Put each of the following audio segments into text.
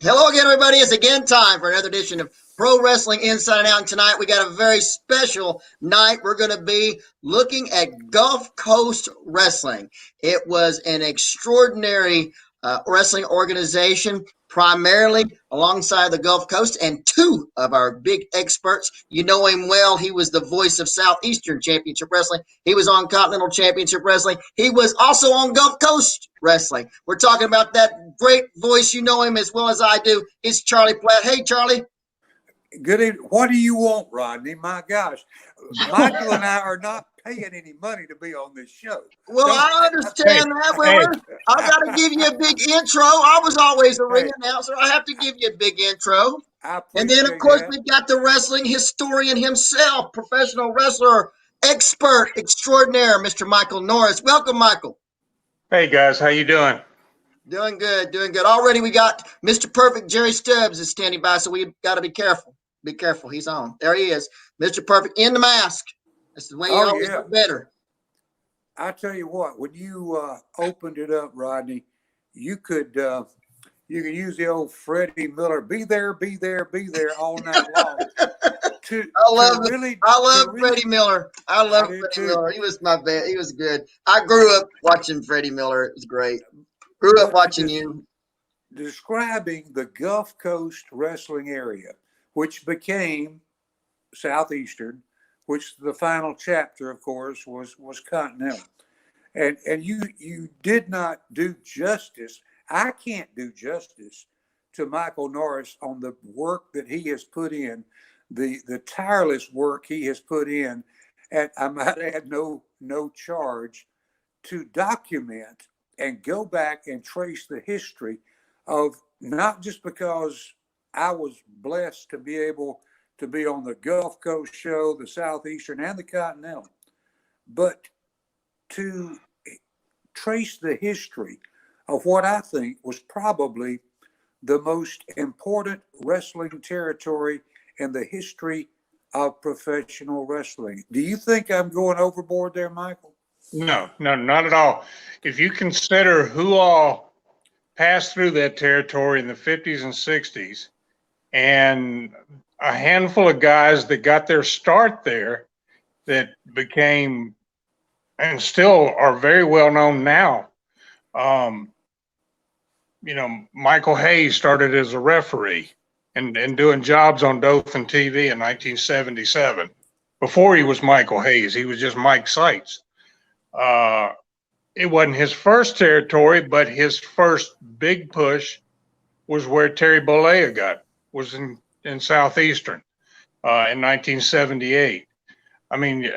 Hello again, everybody. It's again time for another edition of Pro Wrestling Inside and Out. And tonight we got a very special night. We're going to be looking at Gulf Coast Wrestling. It was an extraordinary wrestling organization, primarily alongside the Gulf Coast, and two of our big experts. You know him well. He was the voice of Southeastern Championship Wrestling. He was on Continental Championship Wrestling. He was also on Gulf Coast Wrestling. We're talking about that great voice. You know him as well as I do. It's Charlie Platt. Hey, Charlie. Good evening. What do you want, Rodney? My gosh, Michael and I are not paying any money to be on this show. Well, I understand that. Well, I got to give you a big intro. I was always a ring announcer. I have to give you a big intro. And then, of course, we've got the wrestling historian himself, professional wrestler, expert extraordinaire, Mr. Michael Norris. Welcome, Michael. Hey, guys. How you doing? Doing good, doing good. Already we got Mr. Perfect, Jerry Stubbs is standing by, so we've got to be careful. Be careful. He's on. There he is. Mr. Perfect in the mask. That's the way you always do better. I tell you what, when you opened it up, Rodney, you could use the old Freddie Miller, be there all night long. I love Freddie Miller. I love Freddie Miller. He was my best. He was good. I grew up watching Freddie Miller. It was great. Grew up watching you. Describing the Gulf Coast wrestling area, which became Southeastern, which the final chapter, of course, was Continental. And you did not do justice. I can't do justice to Michael Norris on the work that he has put in, the tireless work he has put in, and I might add no charge, to document and go back and trace the history of, not just because I was blessed to be able to be on the Gulf Coast show, the Southeastern and the Continental, but to trace the history of what I think was probably the most important wrestling territory in the history of professional wrestling. Do you think I'm going overboard there, Michael? No, not at all. If you consider who all passed through that territory in the 50s and 60s, and a handful of guys that got their start there that became and still are very well known now. Michael Hayes started as a referee and doing jobs on Dothan TV in 1977. Before he was Michael Hayes, he was just Mike Seitz. It wasn't his first territory, but his first big push was where Terry Bollea was in Southeastern in 1978. I mean,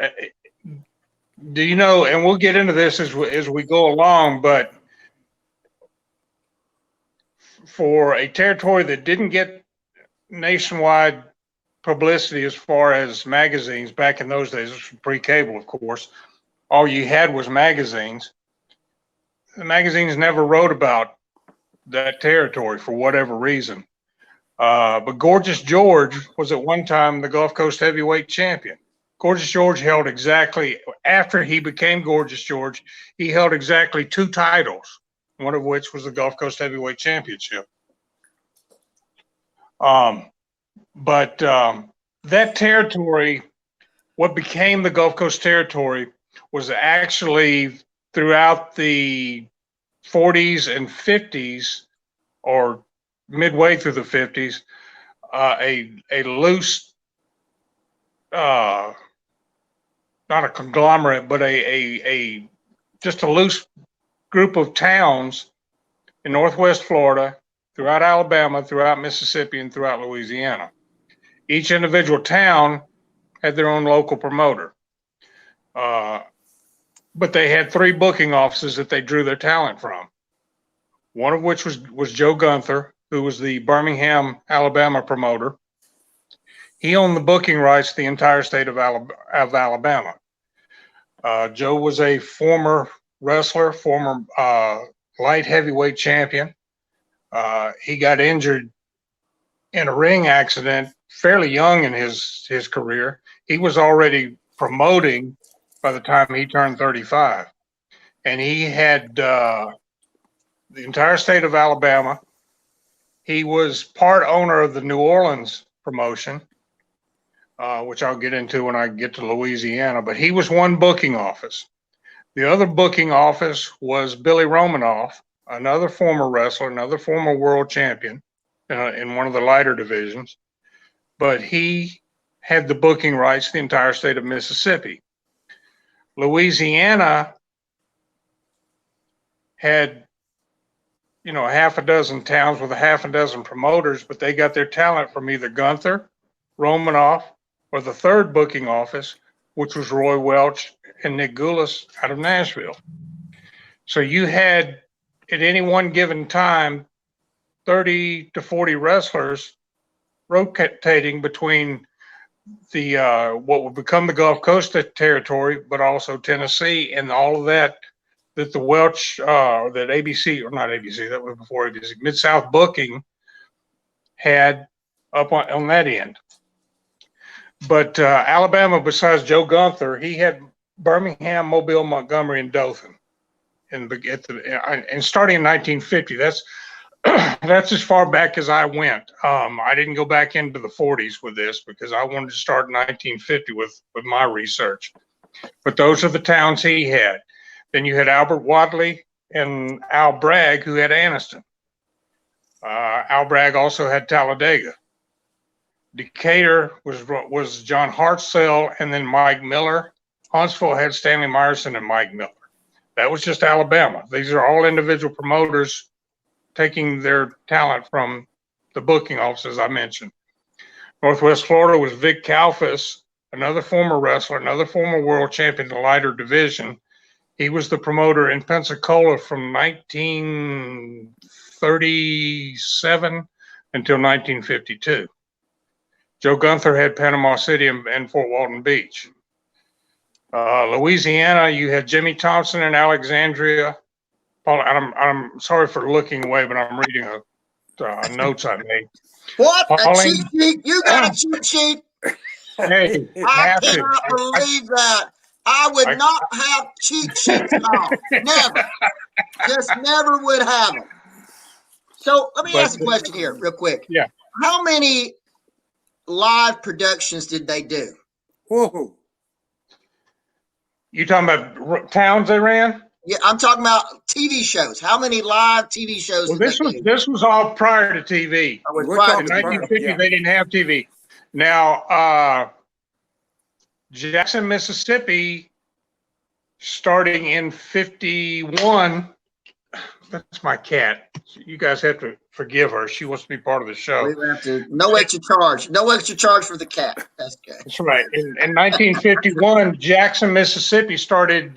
do you know, and we'll get into this as we go along, but for a territory that didn't get nationwide publicity as far as magazines back in those days, this was pre-cable, of course, all you had was magazines. The magazines never wrote about that territory for whatever reason. But Gorgeous George was at one time the Gulf Coast heavyweight champion. Gorgeous George held exactly, after he became Gorgeous George, he held exactly 2 titles, one of which was the Gulf Coast heavyweight championship. But that territory, what became the Gulf Coast territory, was actually throughout the 40s and 50s, or midway through the 50s, a loose, not a conglomerate, but just a loose group of towns in Northwest Florida, throughout Alabama, throughout Mississippi, and throughout Louisiana. Each individual town had their own local promoter. But they had 3 booking offices that they drew their talent from. One of which was Joe Gunther, who was the Birmingham, Alabama promoter. He owned the booking rights to the entire state of Alabama. Joe was a former wrestler, former light heavyweight champion. He got injured in a ring accident fairly young in his career. He was already promoting by the time he turned 35. And he had the entire state of Alabama. He was part owner of the New Orleans promotion, which I'll get into when I get to Louisiana, but he was one booking office. The other booking office was Billy Romanoff, another former wrestler, another former world champion in one of the lighter divisions, but he had the booking rights to the entire state of Mississippi. Louisiana had, a half a dozen towns with a half a dozen promoters, but they got their talent from either Gunther, Romanoff, or the third booking office, which was Roy Welch and Nick Goulas out of Nashville. So you had, at any one given time, 30 to 40 wrestlers rotating between the what would become the Gulf Coast territory, but also Tennessee, and all of that the Welch, that ABC, or not ABC, that was before ABC, Mid-South Booking had up on that end. But Alabama, besides Joe Gunther, he had Birmingham, Mobile, Montgomery, and Dothan. And starting in 1950, that's as far back as I went. I didn't go back into the 40s with this because I wanted to start in 1950 with my research. But those are the towns he had. Then you had Albert Wadley and Al Bragg, who had Anniston. Al Bragg also had Talladega. Decatur was John Hartzell and then Mike Miller. Huntsville had Stanley Meyerson and Mike Miller. That was just Alabama. These are all individual promoters taking their talent from the booking offices I mentioned. Northwest Florida was Vic Kalfas, another former wrestler, another former world champion in the lighter division. He was the promoter in Pensacola from 1937 until 1952. Joe Gunther had Panama City and Fort Walton Beach. Louisiana, you had Jimmy Thompson and Alexandria. Paul, I'm sorry for looking away, but I'm reading notes I made. What? A Pauline, cheat sheet? You got a cheat sheet? Hey, I cannot believe that. I would not have cheat sheets now. Never. Just never would have them. So let me ask a question here real quick. Yeah. How many live productions did they do? Whoa. You talking about towns they ran? Yeah, I'm talking about TV shows. How many live TV shows did they do? This was all prior to TV. Oh, it was We're prior In to TV. 1950, they didn't have TV. Now, Jackson, Mississippi, starting in 51. That's my cat. You guys have to forgive her. She wants to be part of the show. We have to, no extra charge. No extra charge for the cat. That's good. That's right. In 1951, Jackson, Mississippi started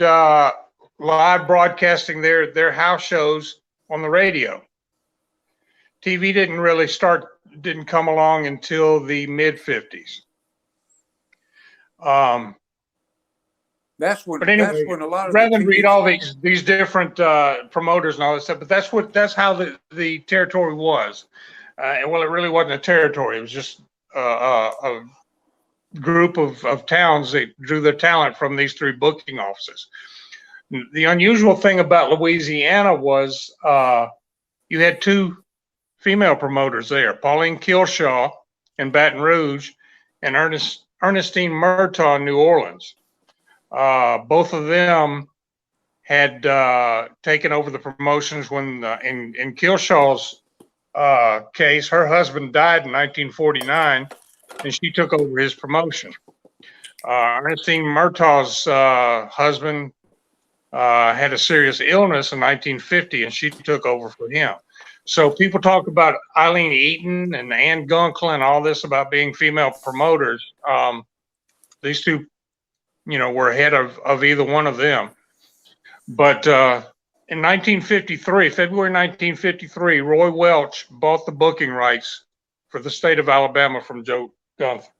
live broadcasting their house shows on the radio. TV didn't come along until the mid 50s. That's when But anyway, that's when a lot of rather than read all these different promoters and all that stuff, but that's how the territory was. And well, it really wasn't a territory. It was just a group of towns that drew their talent from these three booking offices. The unusual thing about Louisiana was you had two female promoters there, Pauline Kilshaw in Baton Rouge and Ernestine Murtaugh in New Orleans. Both of them had taken over the promotions when, in Kilshaw's case, her husband died in 1949, and she took over his promotion. Ernestine Murtaugh's husband had a serious illness in 1950, and she took over for him. So people talk about Eileen Eaton and Ann Gunkel and all this about being female promoters. These two, were ahead of either one of them. But in 1953, February 1953, Roy Welch bought the booking rights for the state of Alabama from Joe Gunther.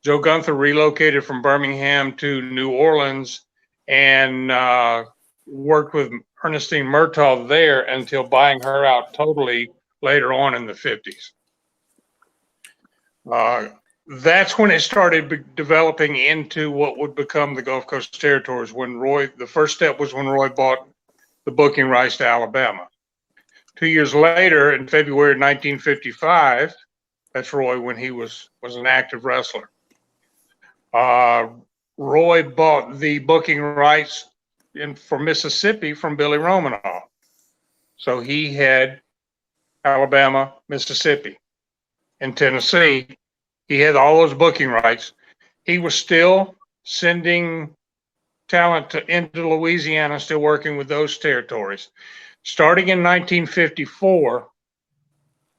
Joe Gunther relocated from Birmingham to New Orleans and worked with Ernestine Murtaugh there until buying her out totally later on in the 50s. That's when it started developing into what would become the Gulf Coast territories. The first step was when Roy bought the booking rights to Alabama. 2 years later, in February of 1955, that's Roy when he was an active wrestler. Roy bought the booking rights for Mississippi from Billy Romanoff. So he had Alabama, Mississippi, and Tennessee. He had all those booking rights. He was still sending talent into Louisiana, still working with those territories. Starting in 1954,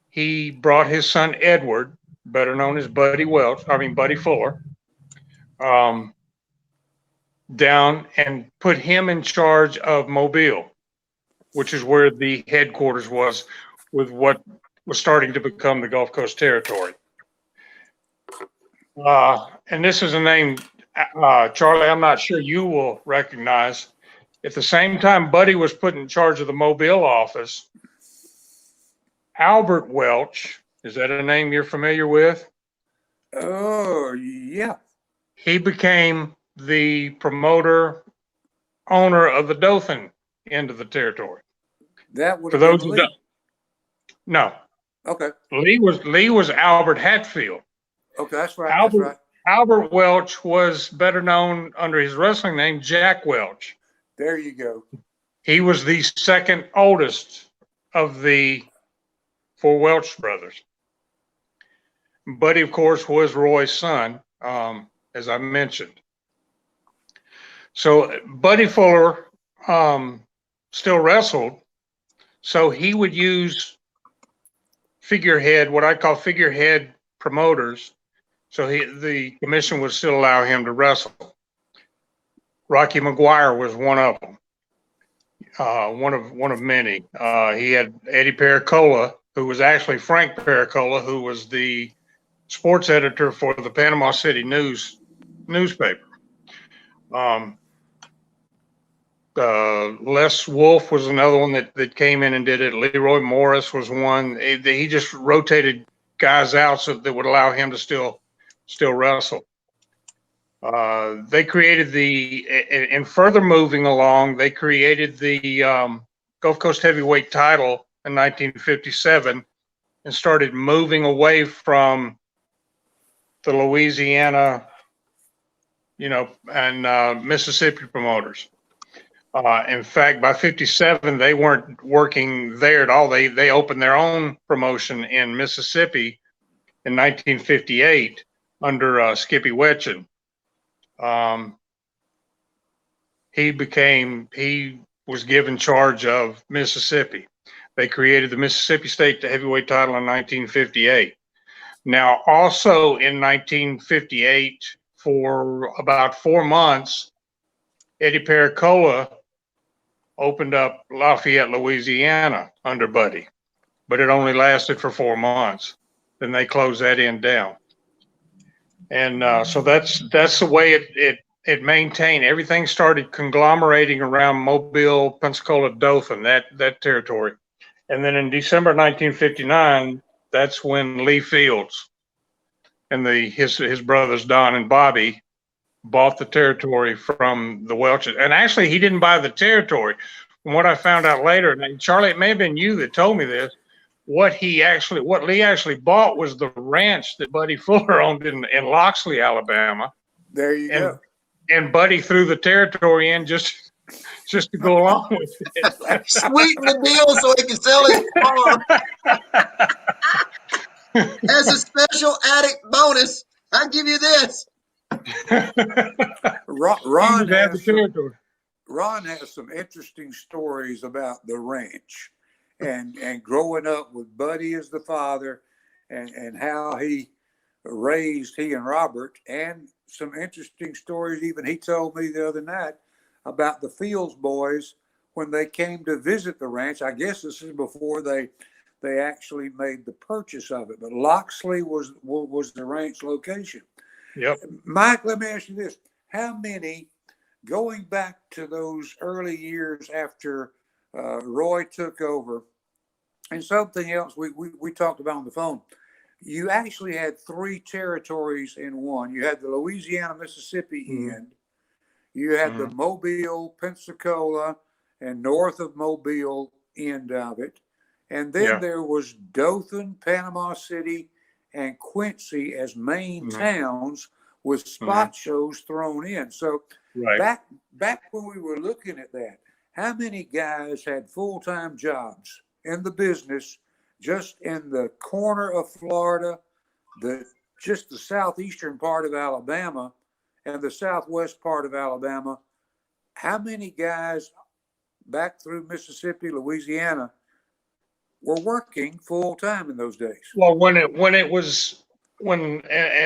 he brought his son Edward, better known as Buddy Fuller, down and put him in charge of Mobile, which is where the headquarters was with what was starting to become the Gulf Coast Territory. And this is a name, Charlie, I'm not sure you will recognize. At the same time Buddy was put in charge of the Mobile office, Albert Welch, is that a name you're familiar with? Oh, yeah. He became the promoter, owner of the Dothan end of the territory. That would For have those been who Lee. don't, no, Okay. Lee was Albert Hatfield. Okay, that's right. That's right. Albert Welch was better known under his wrestling name, Jack Welch. There you go. He was the second oldest of the four Welch brothers. Buddy, of course, was Roy's son, as I mentioned. So Buddy Fuller still wrestled, so he would use what I call figurehead promoters. So the commission would still allow him to wrestle. Rocky McGuire was one of them, one of many. He had Eddie Pericola, who was actually Frank Pericola, who was the sports editor for the Panama City newspaper. Les Wolf was another one that came in and did it. Leroy Morris was one. He just rotated guys out so that would allow him to still wrestle. They created and further moving along, they created the Gulf Coast Heavyweight title in 1957 and started moving away from the Louisiana, and Mississippi promoters. In fact, by 57, they weren't working there at all. They opened their own promotion in Mississippi in 1958 under Skippy Wetchen. He was given charge of Mississippi. They created the Mississippi State Heavyweight title in 1958. Now, also in 1958, for about 4 months, Eddie Pericola opened up Lafayette, Louisiana under Buddy, but it only lasted for 4 months. Then they closed that end down. And so that's the way it maintained. Everything started conglomerating around Mobile, Pensacola, Dothan, that territory. And then in December 1959, that's when Lee Fields and his brothers Don and Bobby bought the territory from the Welches. And actually, he didn't buy the territory. From what I found out later, and Charlie, it may have been you that told me this, what Lee actually bought was the ranch that Buddy Fuller owned in Loxley, Alabama. There you go. And Buddy threw the territory in just to go along with it. Sweeten the deal so he can sell his farm. As a special added bonus, I'll give you this. Ron has some interesting stories about the ranch and growing up with Buddy as the father and how he raised he and Robert, and some interesting stories even he told me the other night about the Fields boys when they came to visit the ranch. I guess this is before they actually made the purchase of it, but Loxley was the ranch location. Yep. Mike, let me ask you this. How many, going back to those early years after Roy took over, and something else we talked about on the phone, you actually had 3 territories in one. You had the Louisiana, Mississippi end. You had the Mobile, Pensacola, and north of Mobile end of it. And then there was Dothan, Panama City, and Quincy as main towns with spot shows thrown in. So back when we were looking at that, how many guys had full-time jobs in the business just in the corner of Florida, just the southeastern part of Alabama and the southwest part of Alabama? How many guys back through Mississippi, Louisiana were working full time in those days? Well, and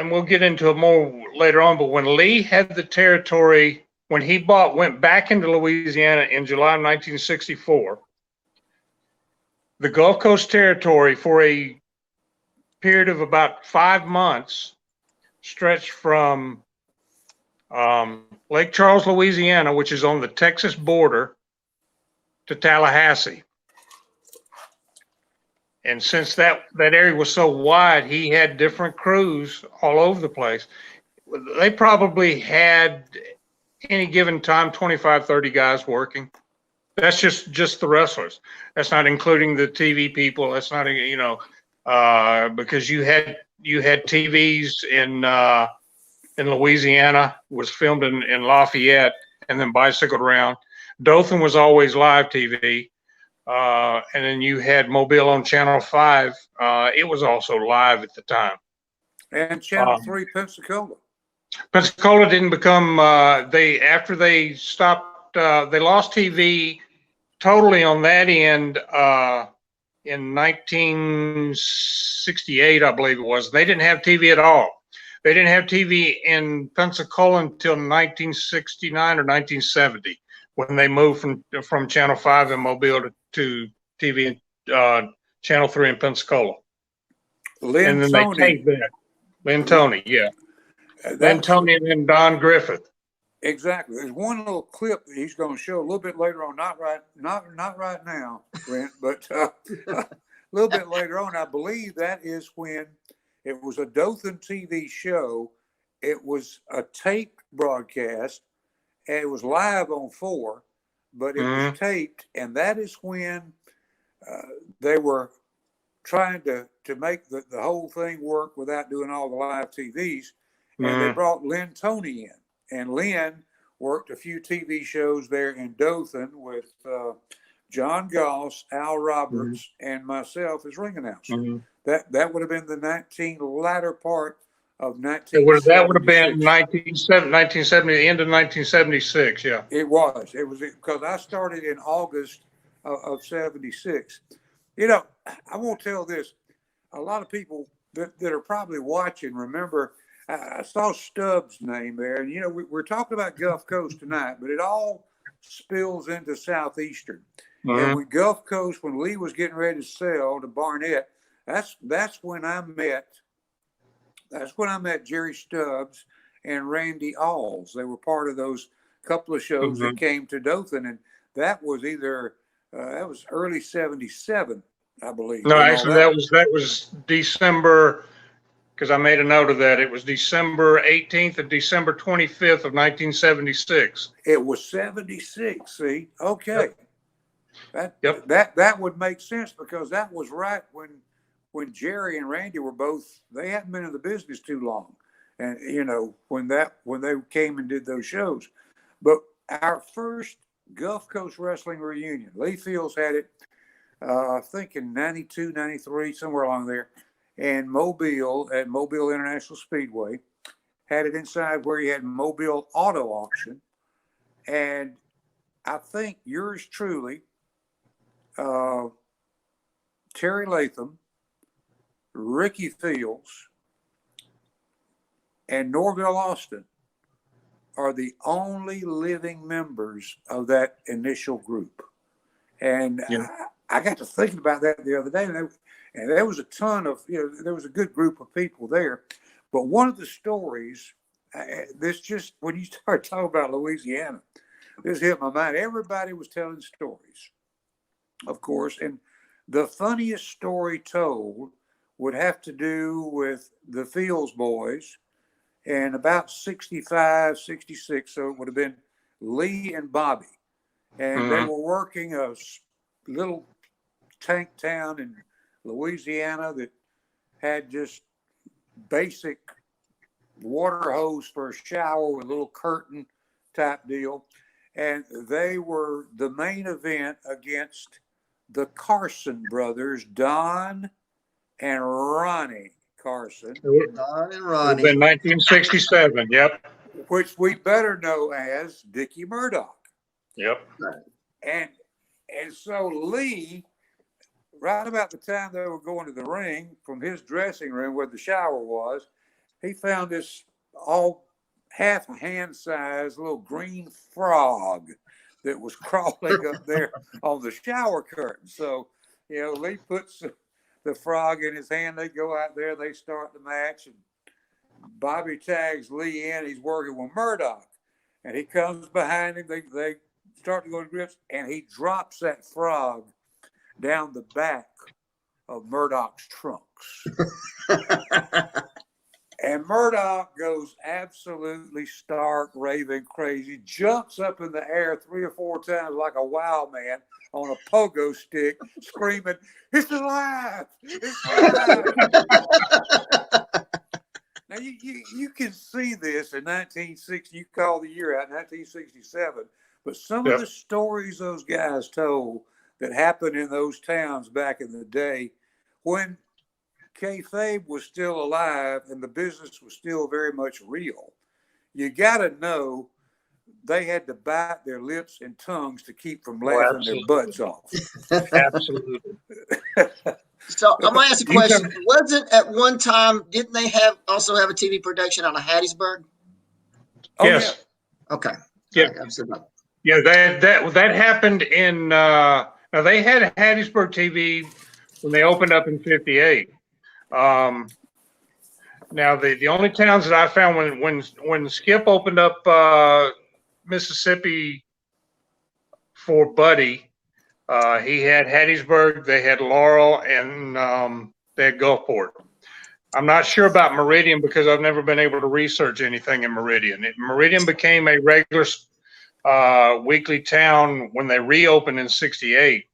we'll get into it more later on, but when Lee had the territory, when he went back into Louisiana in July of 1964, the Gulf Coast Territory for a period of about 5 months stretched from Lake Charles, Louisiana, which is on the Texas border, to Tallahassee. And since that area was so wide, he had different crews all over the place. They probably had, any given time, 25, 30 guys working. That's just the wrestlers. That's not including the TV people. That's not, because you had TVs in Louisiana, was filmed in Lafayette and then bicycled around. Dothan was always live TV. And then you had Mobile on Channel 5. It was also live at the time. And Channel 3 Pensacola. Pensacola didn't become, after they stopped, they lost TV totally on that end in 1968, I believe it was. They didn't have TV at all. They didn't have TV in Pensacola until 1969 or 1970, when they moved from Channel 5 in Mobile to TV Channel 3 in Pensacola. And then they taped that. Lynn Tony, yeah. Lynn Tony and then Don Griffith. Exactly. There's one little clip that he's going to show a little bit later on. Not right now, Brent, but a little bit later on. I believe that is when it was a Dothan TV show. It was a taped broadcast, and it was live on 4, but it was taped, and that is when they were trying to make the whole thing work without doing all the live TVs, and they brought Lynn Tony in. And Lynn worked a few TV shows there in Dothan with John Goss, Al Roberts, and myself as ring announcer. That would have been the latter part of 1970. That would have been 1970, the end of 1976, yeah. It was because I started in August of 76. I won't tell this. A lot of people that are probably watching remember I saw Stubbs' name there. And, we're talking about Gulf Coast tonight, but it all spills into Southeastern. And when Gulf Coast, when Lee was getting ready to sell to Barnett, that's when I met Jerry Stubbs and Randy Alls. They were part of those couple of shows that came to Dothan. And that was that was early 77, I believe. No, actually, that was December, because I made a note of that. It was December 18th and December 25th of 1976. It was 76. See, okay. Yep. That would make sense, because that was right when Jerry and Randy they hadn't been in the business too long, and when they came and did those shows. But our first Gulf Coast Wrestling reunion, Lee Fields had it, I think in 92, 93, somewhere along there. And Mobile, at Mobile International Speedway, had it inside where he had Mobile Auto Auction. And I think yours truly, Terry Latham, Ricky Fields, and Norville Austin are the only living members of that initial group. And I got to thinking about that the other day, and there was a ton of, there was a good group of people there. But one of the stories, when you start talking about Louisiana, this hit my mind. Everybody was telling stories, of course. And the funniest story told would have to do with the Fields boys, and about 65, 66. So it would have been Lee and Bobby. And they were working a little tank town in Louisiana that had just basic water hose for a shower with a little curtain type deal. And they were the main event against the Carson brothers, Don and Ronnie Carson. Don and It Ronnie. was in 1967. Yep. Which we better know as Dickie Murdoch. Yep. And so Lee, right about the time they were going to the ring from his dressing room where the shower was, he found this all half hand size little green frog that was crawling up there on the shower curtain. So, Lee puts the frog in his hand. They go out there, they start the match, and Bobby tags Lee in. He's working with Murdoch, and he comes behind him. They start to go to grips, and he drops that frog down the back of Murdoch's trunks. And Murdoch goes absolutely stark, raving crazy, jumps up in the air 3 or 4 times like a wild man on a pogo stick, screaming, "It's alive! It's alive!" Now, you can see this in 1960. You call the year out, 1967. But some of the stories those guys told that happened in those towns back in the day when kayfabe was still alive and the business was still very much real. You got to know they had to bite their lips and tongues to keep from laughing their butts off. Absolutely. So I'm gonna ask a question. Wasn't at one time, didn't they also have a TV production out of Hattiesburg? Oh, Yes. Yeah. Okay. Yeah. Yeah. That happened in. Now they had Hattiesburg TV when they opened up in '58. Now the only towns that I found when Skip opened up Mississippi for Buddy, he had Hattiesburg, they had Laurel, and they had Gulfport. I'm not sure about Meridian because I've never been able to research anything in Meridian. Meridian became a regular weekly town when they reopened in '68,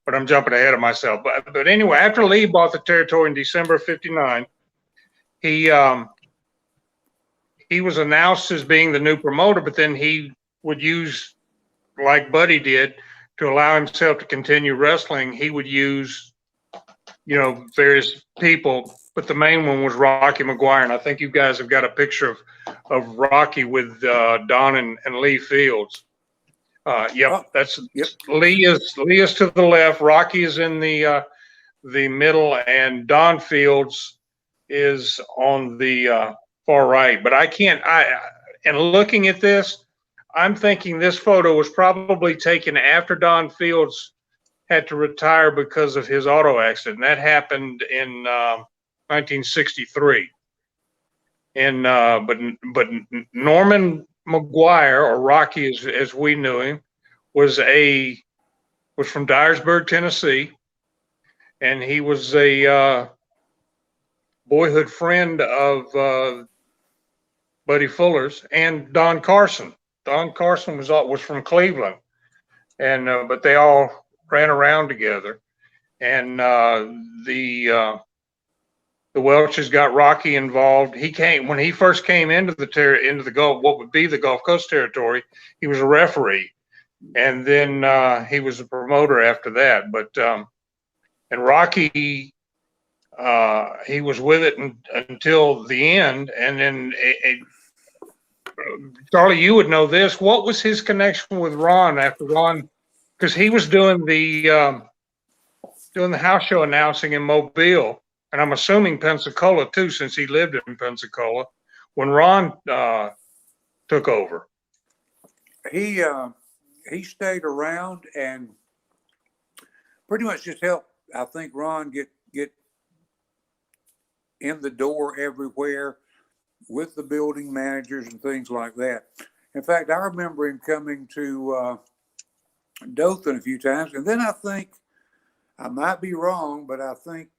but I'm jumping ahead of myself. But anyway, after Lee bought the territory in December of '59, he was announced as being the new promoter, but then he would use, like Buddy did, to allow himself to continue wrestling, he would use, various people, but the main one was Rocky McGuire. And I think you guys have got a picture of Rocky with Don and Lee Fields. That's Lee is to the left, Rocky is in the middle, and Don Fields is on the far right. But and looking at this, I'm thinking this photo was probably taken after Don Fields had to retire because of his auto accident. That happened in 1963. And but Norman McGuire, or Rocky as we knew him, was from Dyersburg, Tennessee, and he was a boyhood friend of Buddy Fuller's and Don Carson. Don Carson was from Cleveland, and but they all ran around together. And the Welches got Rocky involved. When he first came into the Gulf, what would be the Gulf Coast territory, he was a referee, and then he was a promoter after that. But and Rocky, he was with it until the end, and then. Charlie, you would know this. What was his connection with Ron after Ron? Because he was doing the house show announcing in Mobile, and I'm assuming Pensacola too, since he lived in Pensacola when Ron took over. He stayed around and pretty much just helped, I think, Ron get in the door everywhere with the building managers and things like that. In fact, I remember him coming to Dothan a few times, and then I think, I might be wrong, but I think,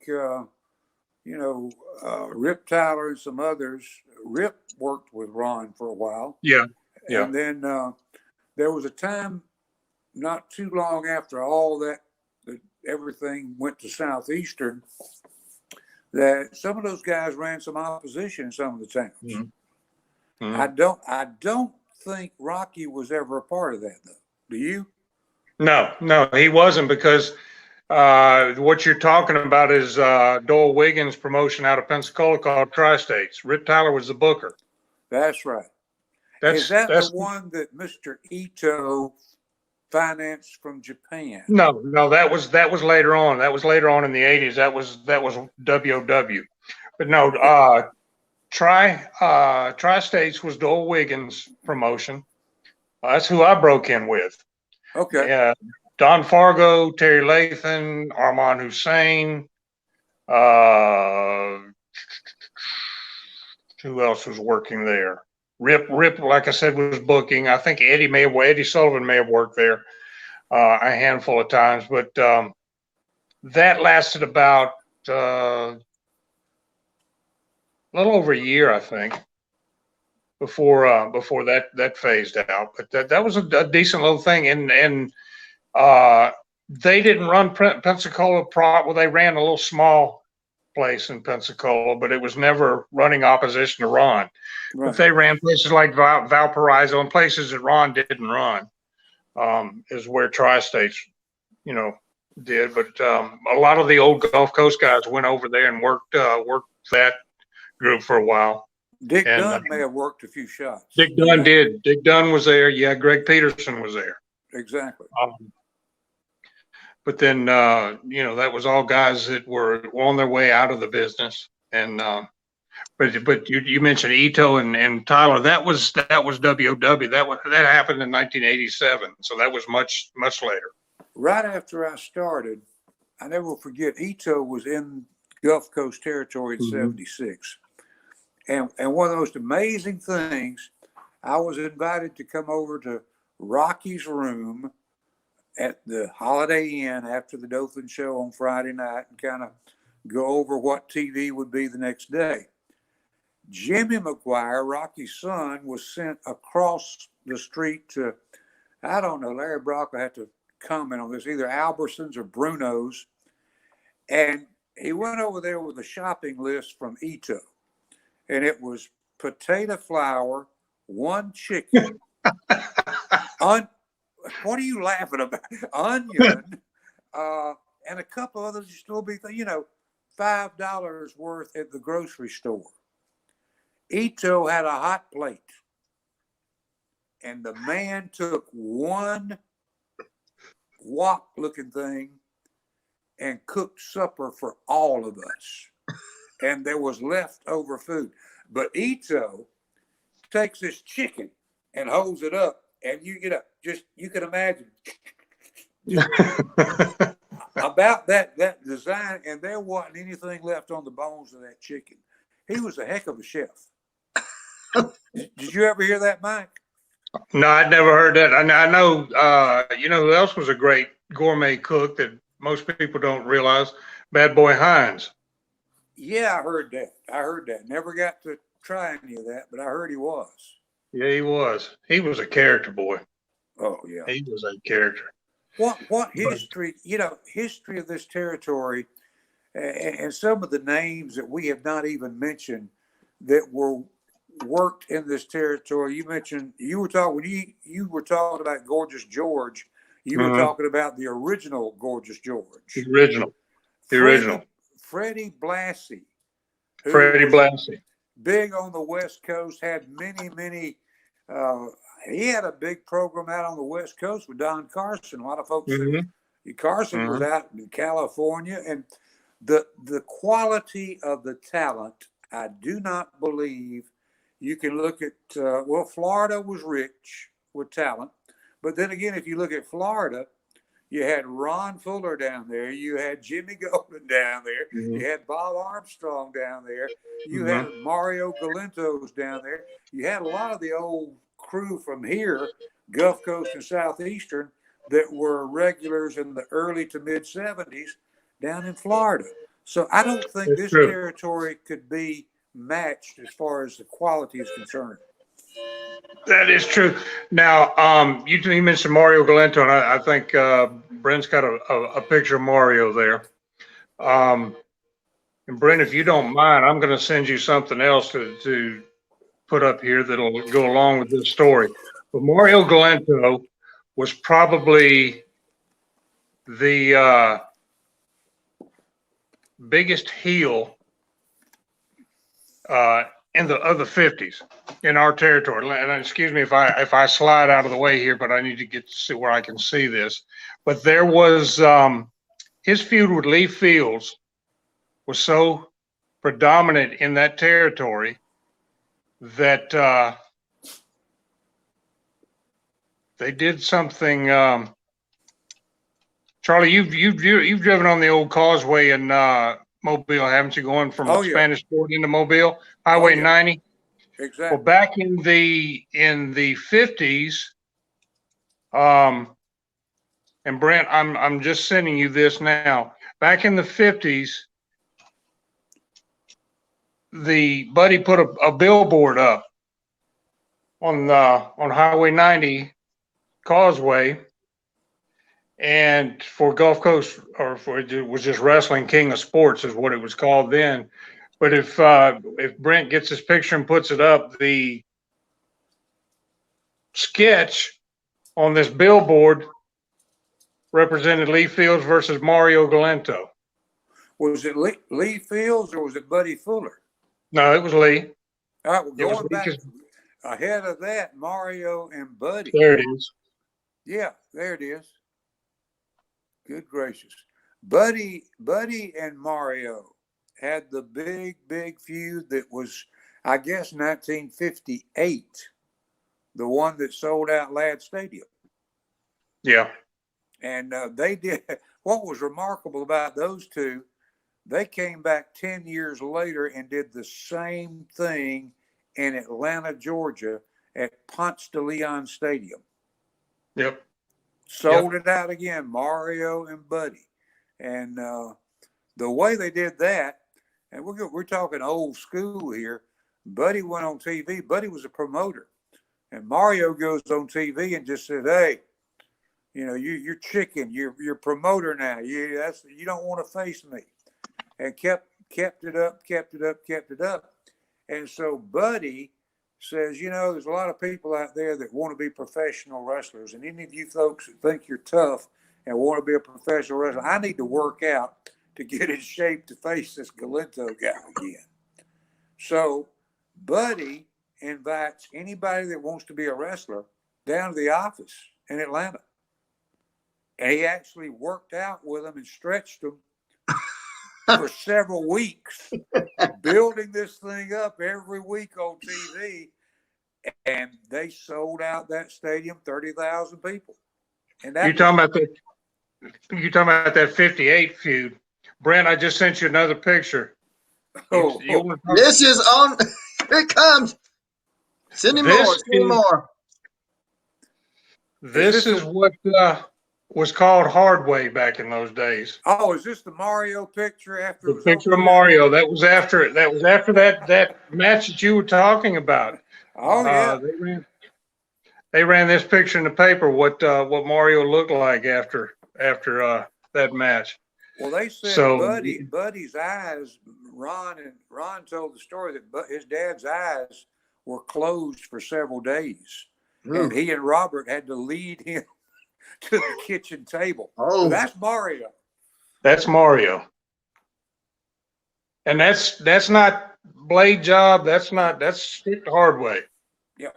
Rip Tyler and some others, Rip worked with Ron for a while. Yeah. And then there was a time not too long after all that, everything went to Southeastern, that some of those guys ran some opposition in some of the towns. Mm-hmm. I don't think Rocky was ever a part of that, though. Do you? No, he wasn't, because what you're talking about is Doyle Wiggins' promotion out of Pensacola called Tri-States. Rip Tyler was the booker. That's right. Is that the one that Mr. Ito financed from Japan? No, that was later on. That was later on in the 80s. That was WOW. But no, Tri-States was Doyle Wiggins' promotion. That's who I broke in with. Okay. Yeah, Don Fargo, Terry Lathan, Armand Hussein. Who else was working there? Rip, like I said, was booking. I think Eddie Sullivan may have worked there a handful of times, but that lasted about a little over a year, I think, before that phased out. But that was a decent little thing, and they didn't run Pensacola well, they ran a little small place in Pensacola, but it was never running opposition to Ron. Right. But they ran places like Valparaiso and places that Ron didn't run, is where Tri-States, did. But a lot of the old Gulf Coast guys went over there and worked that group for a while. Dick Dunn may have worked a few shots. Dick Dunn did. Dick Dunn was there. Yeah, Greg Peterson was there. Exactly. But then, that was all guys that were on their way out of the business. And but you mentioned Ito and Tyler. That was WOW. That happened in 1987. So that was much later. Right after I started, I never will forget, Ito was in Gulf Coast territory in '76. And one of the most amazing things, I was invited to come over to Rocky's room at the Holiday Inn after the Dothan show on Friday night and kind of go over what TV would be the next day. Jimmy McGuire, Rocky's son, was sent across the street to, I don't know, Larry Brock will have to comment on this, either Albertsons or Bruno's. And he went over there with a shopping list from Ito. And it was potato flour, one chicken, what are you laughing about? Onion, and a couple others just little bit, $5 worth at the grocery store. Ito had a hot plate, and the man took one wok-looking thing and cooked supper for all of us. And there was leftover food. But Ito takes this chicken and holds it up, and you can imagine about that design, and there wasn't anything left on the bones of that chicken. He was a heck of a chef. Did you ever hear that, Mike? No, I'd never heard that. I know, who else was a great gourmet cook that most people don't realize? Bad Boy Hines. Yeah, I heard that. Never got to try any of that, but I heard he was. Yeah, he was. He was a character, boy. Oh, yeah. He was a character. What history, history of this territory and some of the names that we have not even mentioned that were worked in this territory. You mentioned, you were talking about Gorgeous George. You were talking about the original Gorgeous George. The original. Freddie Blassie. Freddie Blassie. Big on the West Coast, had many, he had a big program out on the West Coast with Don Carson. A lot of folks Carson was out in California, and the quality of the talent, I do not believe you can look at, Florida was rich with talent. But then again, if you look at Florida, you had Ron Fuller down there. You had Jimmy Golden down there. You had Bob Armstrong down there. You had Mario Galentos down there. You had a lot of the old crew from here, Gulf Coast and Southeastern, that were regulars in the early to mid 70s down in Florida. So I don't think this territory could be matched as far as the quality is concerned. That is true. Now, you mentioned Mario Galento, and I think Brent's got a picture of Mario there. And Brent, if you don't mind, I'm going to send you something else to put up here that'll go along with this story. But Mario Galento was probably the biggest heel in the 50s in our territory. And excuse me if I slide out of the way here, but I need to get to see where I can see this. But there was his feud with Lee Fields was so predominant in that territory that they did something. Charlie, you've driven on the old causeway in Mobile, haven't you? Going from Spanish Fort into Mobile, Highway 90. Exactly. Well, back in the 50s, and Brent, I'm just sending you this now. Back in the 50s, the Buddy put a billboard up on Highway 90 causeway, and for Gulf Coast, or for it was just Wrestling King of Sports is what it was called then. But if Brent gets his picture and puts it up, the sketch on this billboard represented Lee Fields versus Mario Galento. Was it Lee Fields or was it Buddy Fuller? No, it was Lee. All right, well, going back ahead of that, Mario and Buddy. There it is. Yeah, there it is. Good gracious. Buddy and Mario had the big feud that was, I guess, 1958, the one that sold out Ladd Stadium. Yeah. And they did, what was remarkable about those two, they came back 10 years later and did the same thing in Atlanta, Georgia at Ponce de Leon Stadium. Yep. Sold it out again, Mario and Buddy. And the way they did that, and we're talking old school here, Buddy went on TV. Buddy was a promoter. And Mario goes on TV and just said, hey, you know, you're chicken. You're promoter now. You don't want to face me. And kept it up. And so Buddy says, you know, there's a lot of people out there that want to be professional wrestlers. And any of you folks that think you're tough and want to be a professional wrestler, I need to work out to get in shape to face this Galento guy again. So Buddy invites anybody that wants to be a wrestler down to the office in Atlanta. And he actually worked out with them and stretched them for several weeks, building this thing up every week on TV. And they sold out that stadium, 30,000 people. And that You're talking about that 58 feud. Brent, I just sent you another picture. This is on. Here it comes. Send him more. This is what was called Hardway back in those days. Oh, is this the Mario picture after the picture of Mario? That was after that match that you were talking about. Oh yeah. They ran this picture in the paper. What Mario looked like after that match. Well, they said Buddy's eyes. Ron told the story that his dad's eyes were closed for several days, and he and Robert had to lead him to the kitchen table. Oh, so that's Mario. That's Mario. And that's not blade job. That's strict Hardway. Yeah.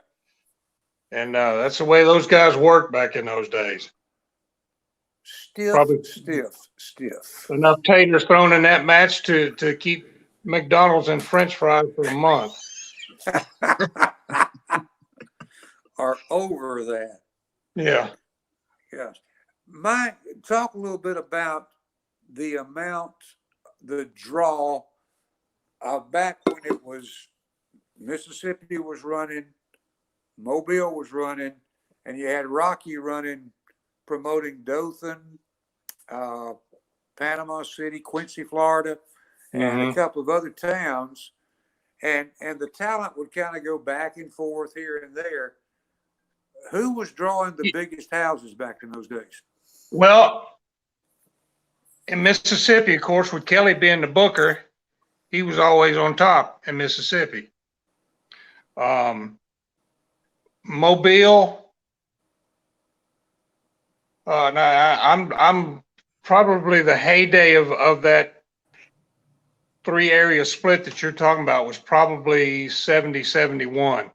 And that's the way those guys worked back in those days. Stiff. Enough taters thrown in that match to keep McDonald's and French fries for a month. Are over that. Yeah. Yes. Mike, talk a little bit about the draw back when it was Mississippi was running, Mobile was running, and you had Rocky running, promoting Dothan, Panama City, Quincy, Florida, and a couple of other towns. And the talent would kind of go back and forth here and there. Who was drawing the biggest houses back in those days? Well, in Mississippi, of course, with Kelly being the booker, he was always on top in Mississippi. Mobile. I'm probably the heyday of that 3-area split that you're talking about was probably 70, 71.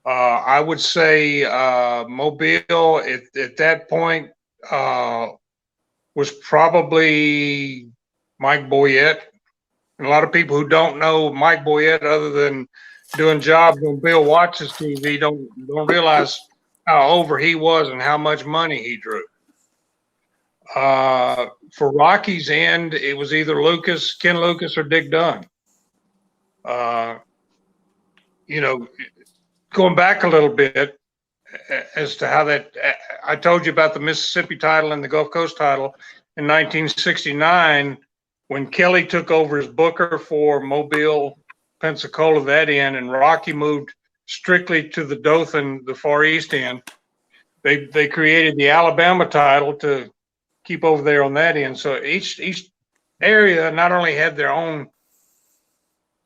I would say Mobile at that point was probably Mike Boyette. And a lot of people who don't know Mike Boyette, other than doing jobs on Bill Watts' TV, don't realize how over he was and how much money he drew. For Rocky's end, it was either Ken Lucas, or Dick Dunn. Going back a little bit as to how that, I told you about the Mississippi title and the Gulf Coast title in 1969, when Kelly took over as booker for Mobile, Pensacola, that end, and Rocky moved strictly to the Dothan, the Far East end. They created the Alabama title to keep over there on that end. So each area not only had their own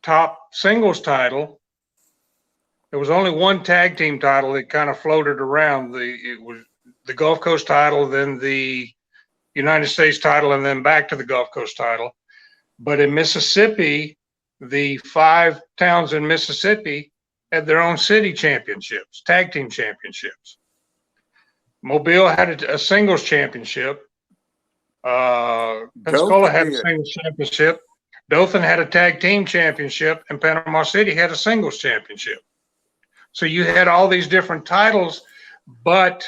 top singles title, there was only one tag team title that kind of floated around. It was the Gulf Coast title, then the United States title, and then back to the Gulf Coast title. But in Mississippi, the 5 towns in Mississippi had their own city championships, tag team championships. Mobile had a singles championship. Pensacola had a singles championship. Dothan had a tag team championship, and Panama City had a singles championship. So you had all these different titles, but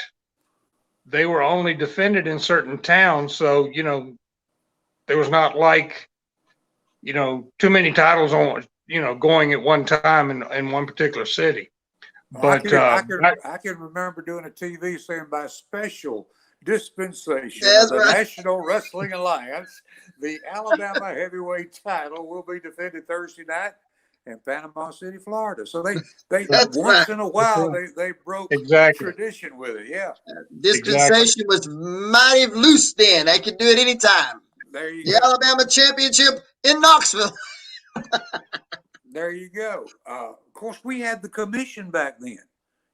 they were only defended in certain towns. So, there was not like, too many titles on, going at one time in one particular city. But I can remember doing a TV saying by special dispensation of the National Wrestling Alliance, the Alabama heavyweight title will be defended Thursday night in Panama City, Florida. So they once in a while they broke tradition with it. Yeah, dispensation was mighty loose then. They could do it anytime. There you go. Alabama championship in Knoxville. There you go. Of course, we had the commission back then.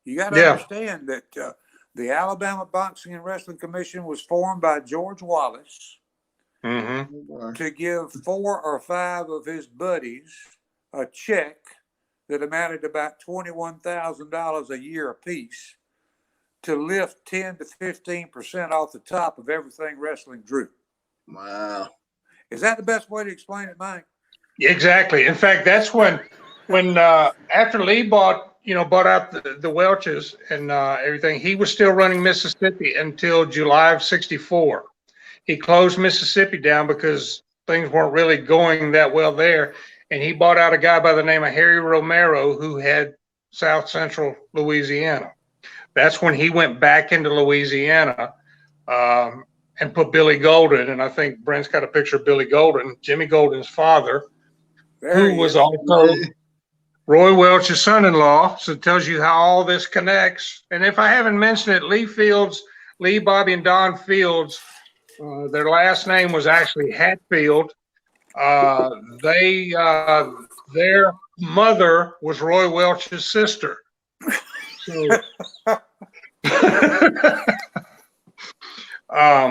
You got to understand that the Alabama Boxing and Wrestling Commission was formed by George Wallace to give 4 or 5 of his buddies a check that amounted to about $21,000 a year apiece to lift 10 to 15% off the top of everything wrestling drew. Wow. Is that the best way to explain it, Mike? Exactly. In fact, that's when after Lee bought out the Welches and everything, he was still running Mississippi until July of '64. He closed Mississippi down because things weren't really going that well there. And he bought out a guy by the name of Harry Romero, who had South Central Louisiana. That's when he went back into Louisiana and put Billy Golden. And I think Brent's got a picture of Billy Golden, Jimmy Golden's father, who was also Roy Welch's son-in-law. So it tells you how all this connects. And if I haven't mentioned it, Lee, Bobby, and Don Fields, their last name was actually Hatfield. Their mother was Roy Welch's sister. So,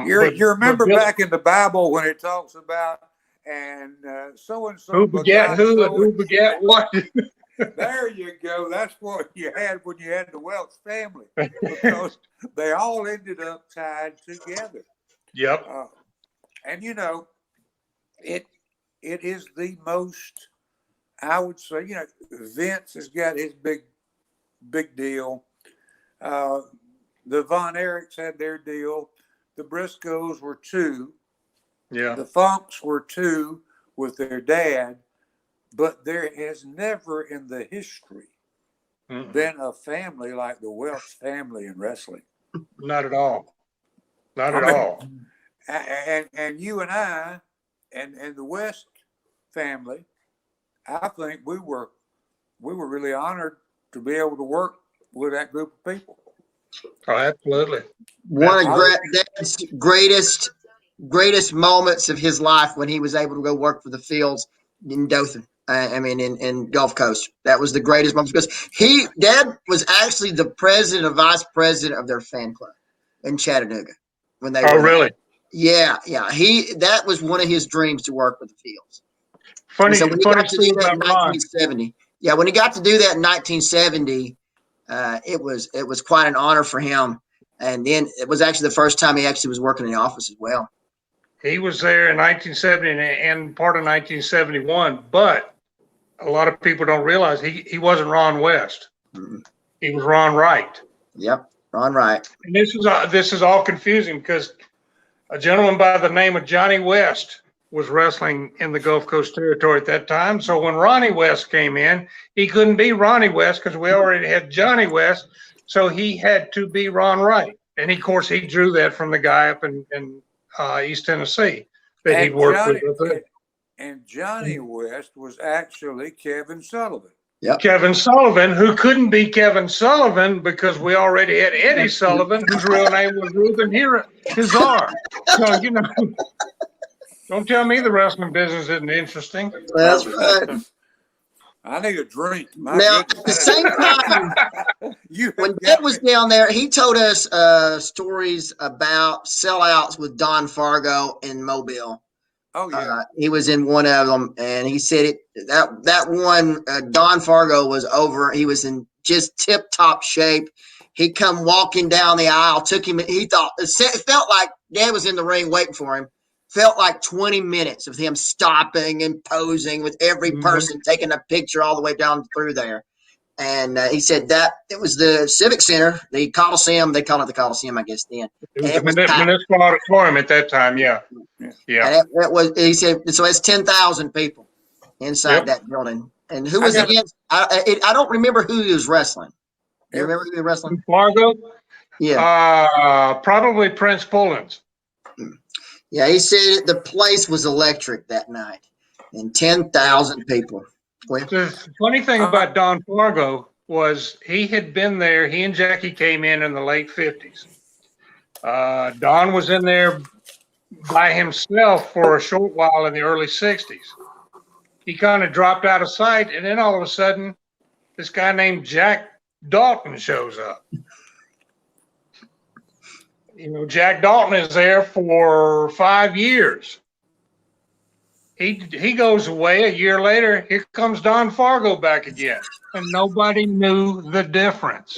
you remember back in the Bible when it talks about and so and so who begat who begat what? There you go. That's what you had when you had the Welch family, because they all ended up tied together. Yep. And it is the most, I would say, Vince has got his big deal. The Von Erichs had their deal. The Briscoes were 2. Yeah. The Funks were 2 with their dad, but there has never in the history been a family like the Welch family in wrestling. Not at all. Not at all. And you and I and the West family, I think we were really honored to be able to work with that group of people. Oh, absolutely. One of Dad's greatest greatest moments of his life when he was able to go work for the fields in Dothan. In Gulf Coast. That was the greatest moments because Dad was actually the president or vice president of their fan club in Chattanooga when they Oh, were there. really? Yeah. That was one of his dreams to work with the fields. Funny, So when he funny got to do story that in about Ron. 1970, when he got to do that in 1970, it was quite an honor for him. And then it was actually the first time he actually was working in the office as well. He was there in 1970 and part of 1971, but a lot of people don't realize he wasn't Ron West. Mm-hmm. He was Ron Wright. Yep, Ron Wright. And this is all confusing because a gentleman by the name of Johnny West was wrestling in the Gulf Coast territory at that time. So when Ronnie West came in, he couldn't be Ronnie West because we already had Johnny West. So he had to be Ron Wright. And of course, he drew that from the guy up in East Tennessee that he'd worked with. And Johnny West was actually Kevin Sullivan. Yep. Kevin Sullivan, who couldn't be Kevin Sullivan because we already had Eddie Sullivan, whose real name was Reuben Hazar. So, don't tell me the wrestling business isn't interesting. That's right. I need a drink. Now, at the same time, when Dad was down there, he told us stories about sellouts with Don Fargo in Mobile. Oh, yeah. He was in one of them, and he said that one, Don Fargo was over. He was in just tip-top shape. He come walking down the aisle, took him. He thought it felt like Dad was in the ring waiting for him. Felt like 20 minutes of him stopping and posing with every person, taking a picture all the way down through there. And he said that it was the Civic Center, the Coliseum. They call it the Coliseum, I guess, then. It was the Municipal Auditorium at that time, yeah. And it was, he said, so it's 10,000 people inside that building. And who was against? I don't remember who he was wrestling. Do you remember who he was wrestling? Fargo? Yeah. Probably Prince Pullins. Yeah, he said the place was electric that night, and 10,000 people. The funny thing about Don Fargo was he had been there. He and Jackie came in the late 50s. Don was in there by himself for a short while in the early 60s. He kind of dropped out of sight, and then all of a sudden, this guy named Jack Dalton shows up. Jack Dalton is there for 5 years. He goes away. A year later, here comes Don Fargo back again, and nobody knew the difference.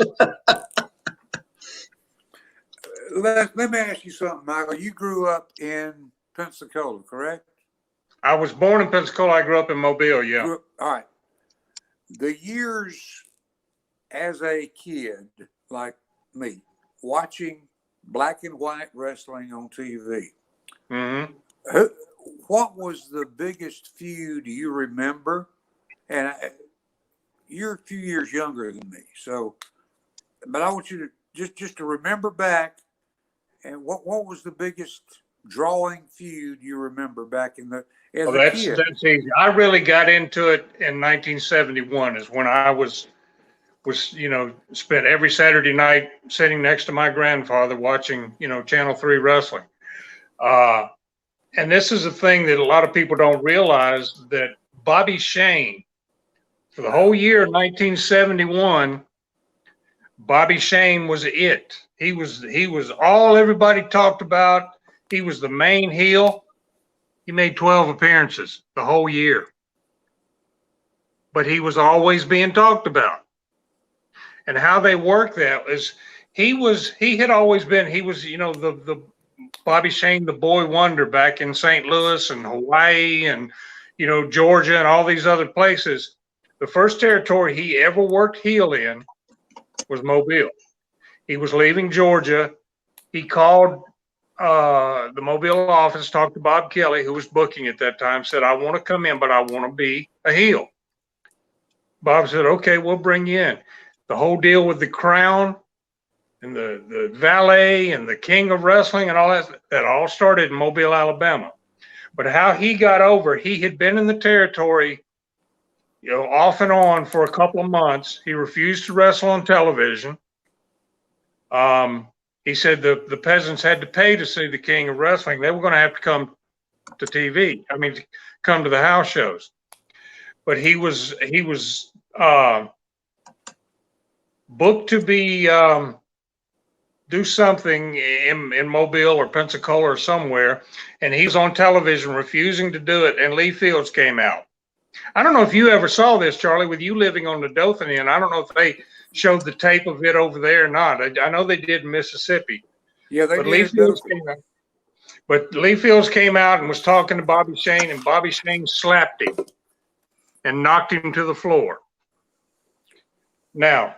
Let me ask you something, Michael. You grew up in Pensacola, correct? I was born in Pensacola. I grew up in Mobile, yeah. All right. The years as a kid, like me, watching black and white wrestling on TV. Mm-hmm. What was the biggest feud you remember? And you're a few years younger than me, but I want you to just to remember back. And what was the biggest drawing feud you remember back in the as a kid? That's easy. I really got into it in 1971. Is when I was spent every Saturday night sitting next to my grandfather watching, Channel 3 wrestling. And this is a thing that a lot of people don't realize, that Bobby Shane, for the whole year of 1971, Bobby Shane was it. He was all everybody talked about. He was the main heel. He made 12 appearances the whole year. But he was always being talked about. And how they worked that is he had always been, the Bobby Shane, the boy wonder back in St. Louis and Hawaii and, Georgia and all these other places. The first territory he ever worked heel in was Mobile. He was leaving Georgia. He called the Mobile office, talked to Bob Kelly, who was booking at that time, said, I want to come in, but I want to be a heel. Bob said, okay, we'll bring you in. The whole deal with the crown and the valet and the king of wrestling and all that all started in Mobile, Alabama. But how he got over, he had been in the territory, off and on for a couple of months. He refused to wrestle on television. He said the peasants had to pay to see the king of wrestling. They were going to have to come to TV. I mean, come to the house shows. But he was booked to be do something in Mobile or Pensacola or somewhere, and he was on television refusing to do it. And Lee Fields came out. I don't know if you ever saw this, Charlie, with you living on the Dothan end. I don't know if they showed the tape of it over there or not. I know they did in Mississippi. Yeah, they But did. Lee Fields came out. But Lee Fields came out and was talking to Bobby Shane, and Bobby Shane slapped him and knocked him to the floor. Now,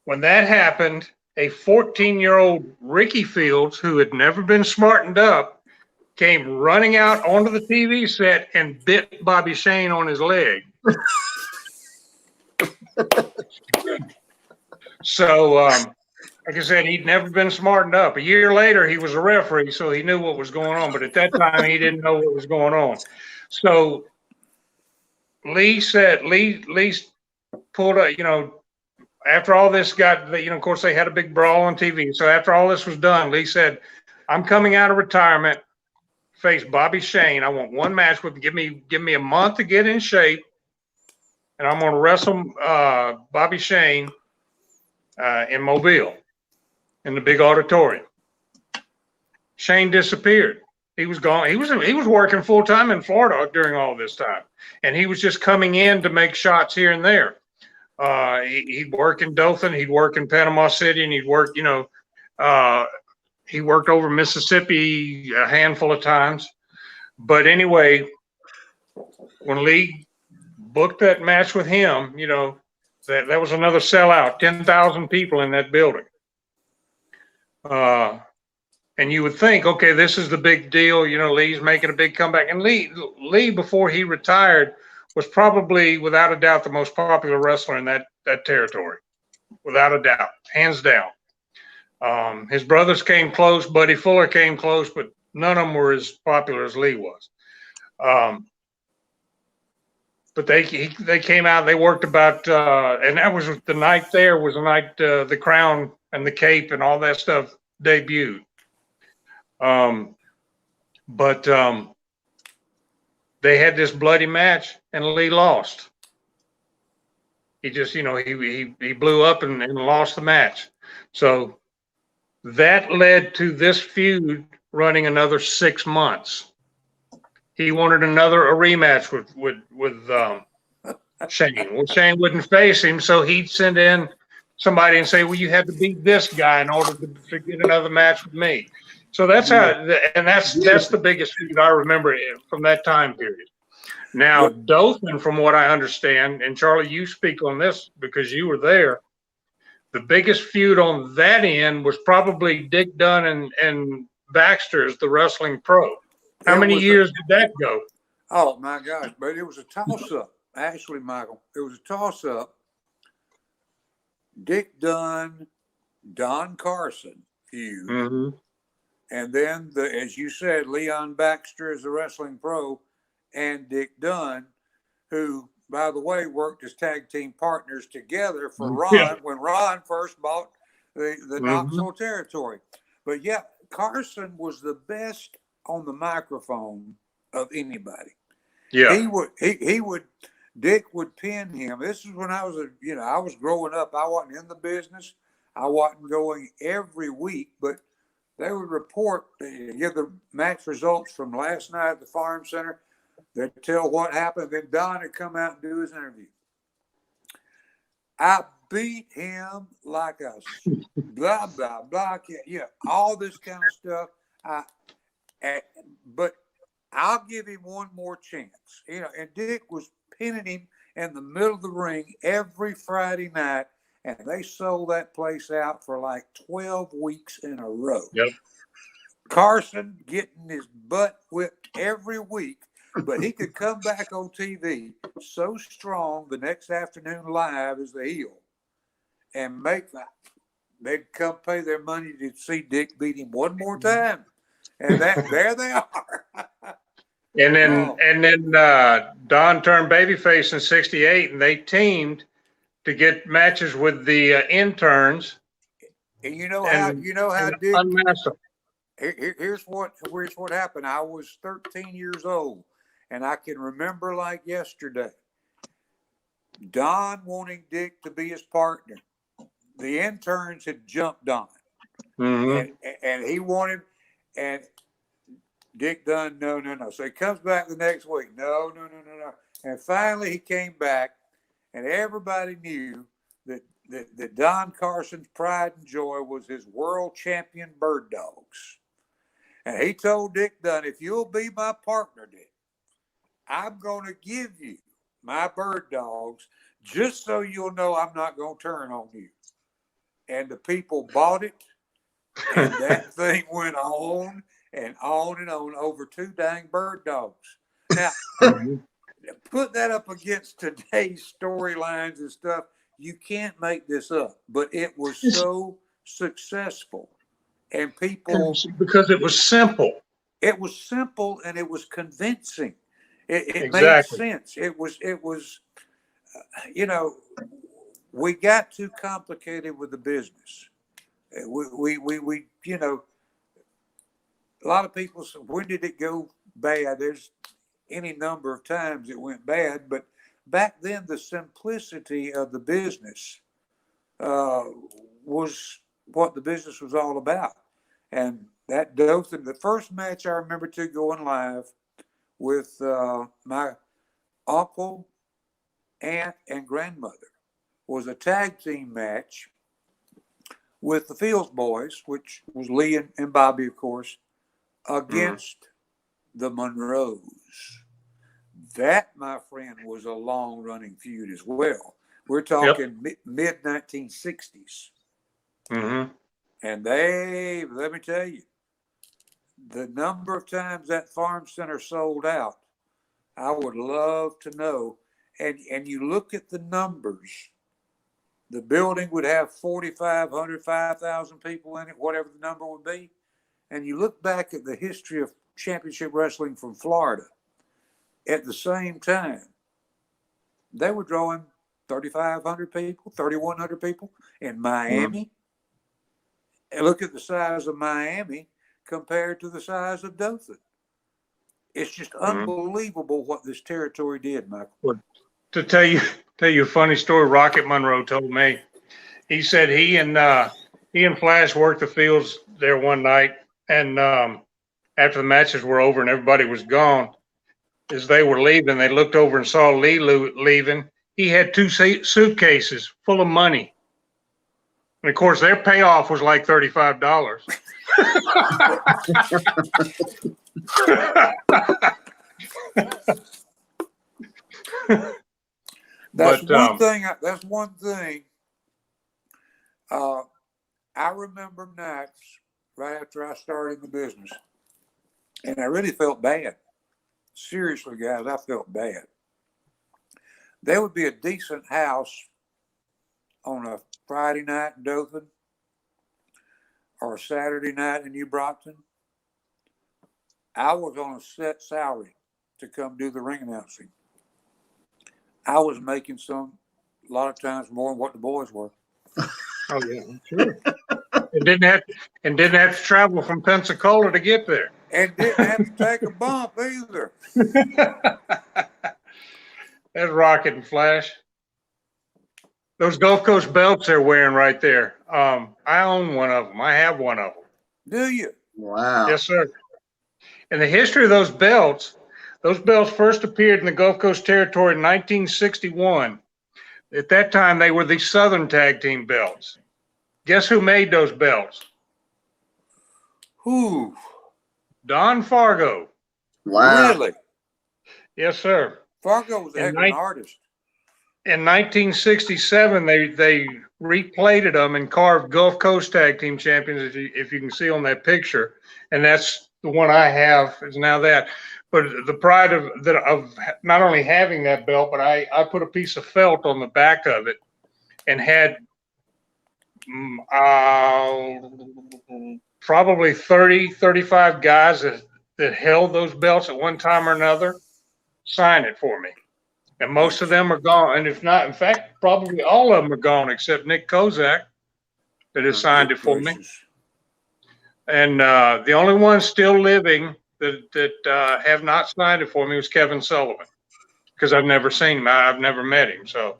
when that happened, a 14-year-old Ricky Fields, who had never been smartened up, came running out onto the TV set and bit Bobby Shane on his leg. So, like I said, he'd never been smartened up. A year later, he was a referee, so he knew what was going on. But at that time, he didn't know what was going on. So Lee pulled a, after all this got, of course, they had a big brawl on TV. So after all this was done, Lee said, I'm coming out of retirement, face Bobby Shane. I want one match with him. Give me a month to get in shape, and I'm going to wrestle Bobby Shane in Mobile in the big auditorium. Shane disappeared. He was gone. He was working full time in Florida during all this time, and he was just coming in to make shots here and there. He'd work in Dothan, he'd work in Panama City, and he'd work, he worked over Mississippi a handful of times. But anyway, when Lee booked that match with him, that was another sellout, 10,000 people in that building. And you would think, okay, this is the big deal. Lee's making a big comeback. And Lee, before he retired, was probably, without a doubt, the most popular wrestler in that territory, without a doubt, hands down. His brothers came close. Buddy Fuller came close, but none of them were as popular as Lee was. But they came out. They worked about, and that was the night. There was the night the crown and the cape and all that stuff debuted. But they had this bloody match, and Lee lost. He just, he blew up and lost the match. So that led to this feud running another 6 months. He wanted a rematch with Shane. Well, Shane wouldn't face him, so he'd send in somebody and say, well, you have to beat this guy in order to get another match with me. So that's how, and that's the biggest feud I remember from that time period. Now, Dothan, from what I understand, and Charlie, you speak on this because you were there, the biggest feud on that end was probably Dick Dunn and Baxter as the wrestling pro. How many years did that go? Oh, my gosh. But it was a toss-up, actually, Michael. It was a toss-up. Dick Dunn, Don Carson feud. Mm-hmm. And then, as you said, Leon Baxter is the wrestling pro, and Dick Dunn, who, by the way, worked as tag team partners together for Ron when Ron first bought the Knoxville territory. But yeah, Carson was the best on the microphone of anybody. Yeah, Dick would pin him. This is when I was I was growing up. I wasn't in the business. I wasn't going every week, but they would report, give the match results from last night at the Farm Center. They'd tell what happened. Then Don would come out and do his interview. I beat him like a blah, blah, blah. All this kind of stuff. But I'll give him one more chance. And Dick was pinning him in the middle of the ring every Friday night. And they sold that place out for like 12 weeks in a row. Yep. Carson getting his butt whipped every week, but he could come back on TV so strong the next afternoon live as the heel and they'd come pay their money to see Dick beat him one more time. And there they are. And then Don turned babyface in '68, and they teamed to get matches with the interns And you know and, how and Dick. unmasked. Here's what happened. I was 13 years old, and I can remember like yesterday. Don wanting Dick to be his partner. The interns had jumped Don, Mm-hmm. and he wanted, and Dick Dunn, no. So he comes back the next week, no. And finally he came back, and everybody knew that Don Carson's pride and joy was his world champion bird dogs. And he told Dick Dunn, if you'll be my partner, Dick, I'm going to give you my bird dogs just so you'll know I'm not going to turn on you. And the people bought it, and that thing went on and on and on over 2 dang bird dogs. Now, put that up against today's storylines and stuff. You can't make this up, but it was so successful. And people, because it was simple. it was simple and it was convincing. It Exactly. made sense. It was, we got too complicated with the business. We a lot of people say, when did it go bad? There's any number of times it went bad, but back then the simplicity of the business was what the business was all about. And that Dothan, the first match I remember going live with my uncle, aunt, and grandmother was a tag team match with the Fields boys, which was Lee and Bobby, of course, against the Monroes. That, my friend, was a long-running feud as well. We're talking mid 1960s. Mm-hmm. And let me tell you, the number of times that farm center sold out, I would love to know. And you look at the numbers, the building would have 4,500, 5,000 people in it, whatever the number would be. And you look back at the history of championship wrestling from Florida, at the same time, they were drawing 3,500 people, 3,100 people in Miami. Mm-hmm. And look at the size of Miami compared to the size of Dothan. It's just unbelievable what this territory did, Michael. Well, to tell you a funny story, Rocket Monroe told me. He said he and Flash worked the fields there one night, and after the matches were over and everybody was gone, as they were leaving, they looked over and saw Lee leaving. He had 2 suitcases full of money. And of course, their payoff was like $35. That's one thing. I remember nights right after I started the business, and I really felt bad. Seriously, guys, I felt bad. There would be a decent house on a Friday night in Dothan or a Saturday night in New Brockton. I was on a set salary to come do the ring announcing. I was making a lot of times more than what the boys were. Oh yeah, sure. And didn't have to travel from Pensacola to get there. And didn't have to take a bump either. That's Rocket and Flash. Those Gulf Coast belts they're wearing right there. I own one of them. I have one of them. Do you? Wow. Yes, sir. And the history of those belts first appeared in the Gulf Coast territory in 1961. At that time, they were the Southern Tag Team belts. Guess who made those belts? Who? Don Fargo. Wow. Really? Yes, sir. Fargo was a heck of an artist. In 1967, they replated them and carved Gulf Coast Tag Team champions, if you can see on that picture. And that's the one I have is now that. But the pride of not only having that belt, but I put a piece of felt on the back of it and had probably 30, 35 guys that held those belts at one time or another sign it for me. And most of them are gone. And if not, in fact, probably all of them are gone except Nick Kozak. that has signed Good it for me. gracious. And the only one still living that have not signed it for me was Kevin Sullivan, because I've never seen him. I've never met him. So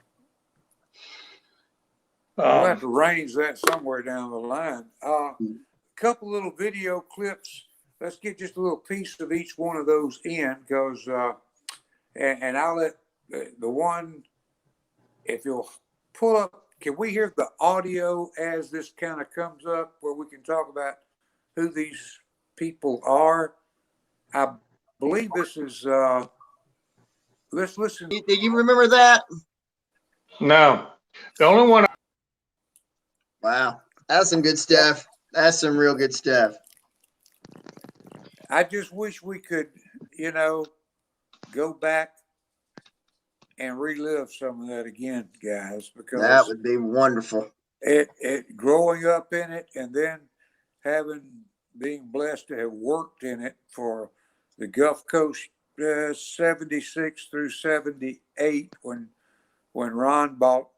We'll have to arrange that somewhere down the line. Couple little video clips. Let's get just a little piece of each one of those in, because and I'll let the one, if you'll pull up, can we hear the audio as this kind of comes up, where we can talk about who these people are? I believe this is, let's listen. Do you remember that? no, the only one. Wow, that's some good stuff. That's some real good stuff. I just wish we could, go back and relive some of that again, guys, because That would be wonderful. it growing up in it, and then being blessed to have worked in it for the Gulf Coast 76 through 78, when Ron bought